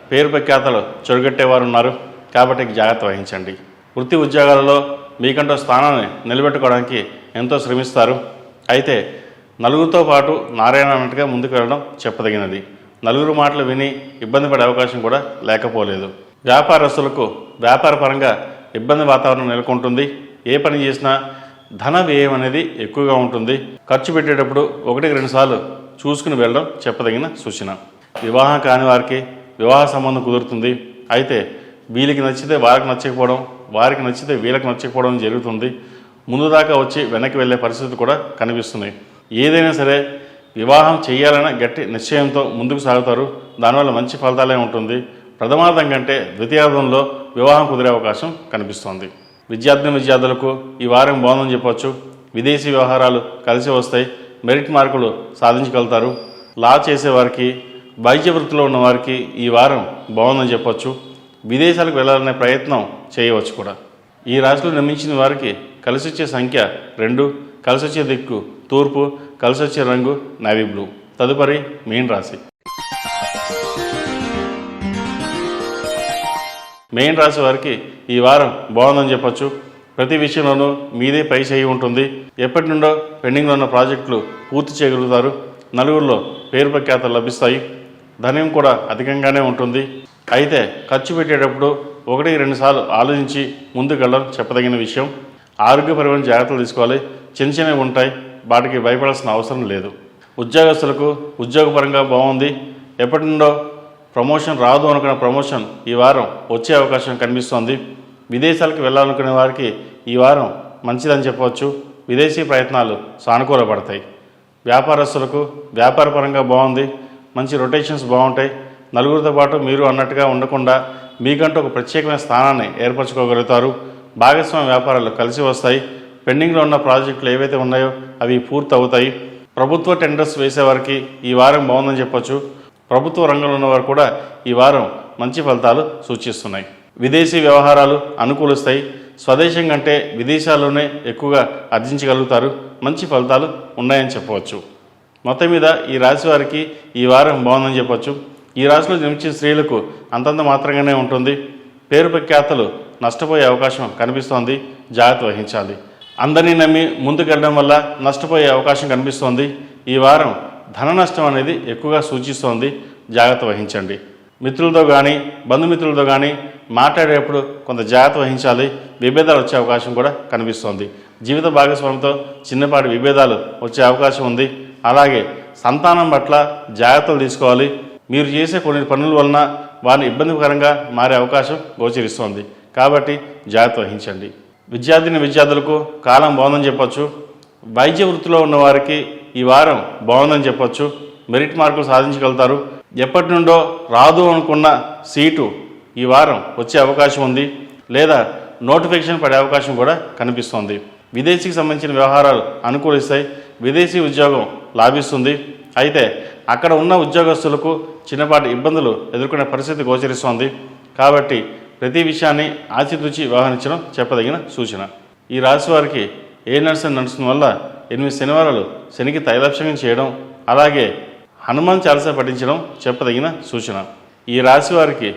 పేరు ప్రఖ్యాతలు చెడుగట్టేవారు ఉన్నారు. కాబట్టి జాగ్రత్త వహించండి. వృత్తి ఉద్యోగాలలో మీకంటూ స్థానాన్ని నిలబెట్టుకోవడానికి ఎంతో శ్రమిస్తారు. అయితే నలుగురితో పాటు నారాయణ అన్నట్టుగా ముందుకు వెళ్ళడం చెప్పదగినది. నలుగురు మాటలు విని ఇబ్బంది పడే అవకాశం కూడా లేకపోలేదు. వ్యాపారస్తులకు వ్యాపారపరంగా ఇబ్బంది వాతావరణం నెలకొంటుంది. ఏ పని చేసినా ధన వ్యయం అనేది ఎక్కువగా ఉంటుంది. ఖర్చు పెట్టేటప్పుడు 1-2 సార్లు చూసుకుని వెళ్ళడం చెప్పదగిన సూచన. వివాహం కాని వారికి వివాహ సంబంధం కుదురుతుంది. అయితే వీళ్ళకి నచ్చితే వారికి నచ్చకపోవడం, వారికి నచ్చితే వీళ్ళకి నచ్చకపోవడం జరుగుతుంది. ముందు దాకా వచ్చి వెనక్కి వెళ్ళే పరిస్థితి కూడా కనిపిస్తున్నాయి. ఏదైనా సరే వివాహం చేయాలన్న గట్టి నిశ్చయంతో ముందుకు సాగుతారు. దానివల్ల మంచి ఫలితాలే ఉంటుంది. ప్రథమార్థం కంటే ద్వితీయార్థంలో వివాహం కుదిరే అవకాశం కనిపిస్తోంది. విద్యార్థులకు ఈ వారం బాగుందని చెప్పవచ్చు. విదేశీ వ్యవహారాలు కలిసి వస్తాయి. మెరిట్ మార్కులు సాధించగలుగుతారు. లా చేసేవారికి, వైద్య వృత్తిలో ఉన్న వారికి ఈ వారం బాగుందని చెప్పవచ్చు. విదేశాలకు వెళ్ళాలనే ప్రయత్నం చేయవచ్చు కూడా. ఈ రాశిలో నిర్మించిన వారికి కలిసి వచ్చే సంఖ్య 2, కలిసి వచ్చే దిక్కు తూర్పు, కలిసి వచ్చే రంగు నేవీ బ్లూ. తదుపరి మీన రాశి. మీన రాశి వారికి ఈ వారం బాగుందని చెప్పచ్చు. ప్రతి విషయంలోనూ మీదే పై చేయి ఉంటుంది. ఎప్పటి నుండో పెండింగ్లో ఉన్న ప్రాజెక్టులు పూర్తి చేయగలుగుతారు. నలుగురిలో పేరు ప్రఖ్యాతలు లభిస్తాయి. ధనం కూడా అధికంగానే ఉంటుంది. అయితే ఖర్చు పెట్టేటప్పుడు 1-2 సార్లు ఆలోచించి ముందుకు వెళ్ళడం చెప్పదగిన విషయం. ఆరోగ్యపరమైన జాగ్రత్తలు తీసుకోవాలి. చిన్న చిన్నవి ఉంటాయి. వాటికి భయపడాల్సిన అవసరం లేదు. ఉద్యోగస్తులకు ఉద్యోగపరంగా బాగుంది. ఎప్పటి నుండో ప్రమోషన్ రాదు అనుకున్న ప్రమోషన్ ఈ వారం వచ్చే అవకాశం కనిపిస్తోంది. విదేశాలకు వెళ్ళాలనుకునే వారికి ఈ వారం మంచిదని చెప్పవచ్చు. విదేశీ ప్రయత్నాలు సానుకూలపడతాయి. వ్యాపారస్తులకు వ్యాపారపరంగా బాగుంది. మంచి రొటేషన్స్ బాగుంటాయి. నలుగురితో పాటు మీరు అన్నట్టుగా ఉండకుండా మీకంటూ ఒక ప్రత్యేకమైన స్థానాన్ని ఏర్పరచుకోగలుగుతారు. భాగస్వామ్య వ్యాపారాలు కలిసి వస్తాయి. పెండింగ్లో ఉన్న ప్రాజెక్టులు ఏవైతే ఉన్నాయో అవి పూర్తి అవుతాయి. ప్రభుత్వ టెండర్స్ వేసేవారికి ఈ వారం బాగుందని చెప్పొచ్చు. ప్రభుత్వ రంగంలో ఉన్నవారు కూడా ఈ వారం మంచి ఫలితాలు సూచిస్తున్నాయి. విదేశీ వ్యవహారాలు అనుకూలిస్తాయి. స్వదేశం కంటే విదేశాల్లోనే ఎక్కువగా ఆర్జించగలుగుతారు. మంచి ఫలితాలు ఉన్నాయని చెప్పవచ్చు. మొత్తం మీద ఈ రాశి వారికి ఈ వారం బాగుందని చెప్పొచ్చు. ఈ రాశిలో జన్మించిన స్త్రీలకు అంతంత మాత్రంగానే ఉంటుంది. పేరు ప్రఖ్యాతలు నష్టపోయే అవకాశం కనిపిస్తోంది. జాగ్రత్త వహించాలి. అందరినీ నమ్మి ముందుకెళ్ళడం వల్ల నష్టపోయే అవకాశం కనిపిస్తోంది. ఈ వారం ధన నష్టం అనేది ఎక్కువగా సూచిస్తోంది. జాగ్రత్త వహించండి. మిత్రులతో కానీ బంధుమిత్రులతో కానీ మాట్లాడేటప్పుడు కొంత జాగ్రత్త వహించాలి. విభేదాలు వచ్చే అవకాశం కూడా కనిపిస్తోంది. జీవిత భాగస్వామితో చిన్నపాటి విభేదాలు వచ్చే అవకాశం ఉంది. అలాగే సంతానం పట్ల జాగ్రత్తలు తీసుకోవాలి. మీరు చేసే కొన్ని పనుల వలన వారిని ఇబ్బందికరంగా మారే అవకాశం గోచరిస్తోంది. కాబట్టి జాగ్రత్త వహించండి. విద్యార్థులకు కాలం బాగుందని చెప్పొచ్చు. వైద్య వృత్తిలో ఉన్న వారికి ఈ వారం బాగుందని చెప్పొచ్చు. మెరిట్ మార్కులు సాధించగలుగుతారు. ఎప్పటి నుండో రాదు అనుకున్న సీటు ఈ వారం వచ్చే అవకాశం ఉంది, లేదా నోటిఫికేషన్ పడే అవకాశం కూడా కనిపిస్తోంది. విదేశీకి సంబంధించిన వ్యవహారాలు అనుకూలిస్తాయి. విదేశీ ఉద్యోగం లాభిస్తుంది. అయితే అక్కడ ఉన్న ఉద్యోగస్తులకు చిన్నపాటి ఇబ్బందులు ఎదుర్కొనే పరిస్థితి గోచరిస్తోంది. కాబట్టి ప్రతి విషయాన్ని ఆచితూచి వ్యవహరించడం చెప్పదగిన సూచన. ఈ రాశి వారికి ఏ నడుస్తున్న వల్ల 8 శనివారాలు శనికి తైలాభిషేకం చేయడం, అలాగే హనుమాన్ చాలీసా పఠించడం చెప్పదగిన సూచన. ఈ రాశి వారికి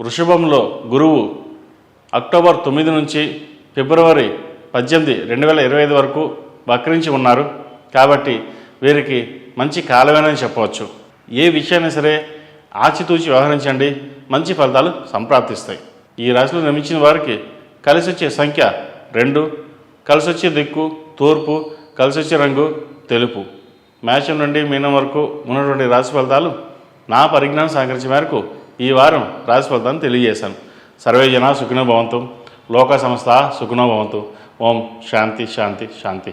వృషభంలో గురువు అక్టోబర్ 9 నుంచి ఫిబ్రవరి 18, 2025 వరకు వక్రించి ఉన్నారు. కాబట్టి వీరికి మంచి కాలమేనని చెప్పవచ్చు. ఏ విషయాన్ని సరే ఆచితూచి వ్యవహరించండి, మంచి ఫలితాలు సంప్రాప్తిస్తాయి. ఈ రాశిలో జన్మించిన వారికి కలిసి వచ్చే సంఖ్య 2, కలిసి వచ్చే దిక్కు తూర్పు, కలిసి వచ్చే రంగు తెలుపు. మేషం నుండి మీనం వరకు ఉన్నటువంటి రాశి ఫలితాలు నా పరిజ్ఞానం సహకరించే మేరకు ఈ వారం రాశి ఫలితాలను తెలియజేశాను. సర్వే జనా సుఖినో భవంతు, లోక సమస్త సుఖినో భవంతు. ఓం శాంతి శాంతి శాంతి.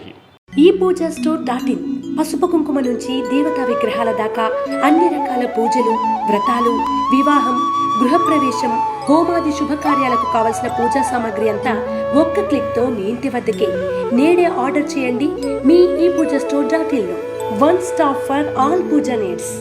ఈ పూజా స్టోర్.in పసుపు కుంకుమ నుంచి దేవతా విగ్రహాల దాకా అన్ని రకాల పూజలు, వ్రతాలు, వివాహం, గృహప్రవేశం, హోమాది శుభకార్యాలకు కావలసిన పూజా సామాగ్రి అంతా ఒక్క క్లిక్తో మీ ఇంటి వద్దకే. నేడే ఆర్డర్ చేయండి మీ ఈ పూజా స్టోర్.in లో. One stop for all puja needs.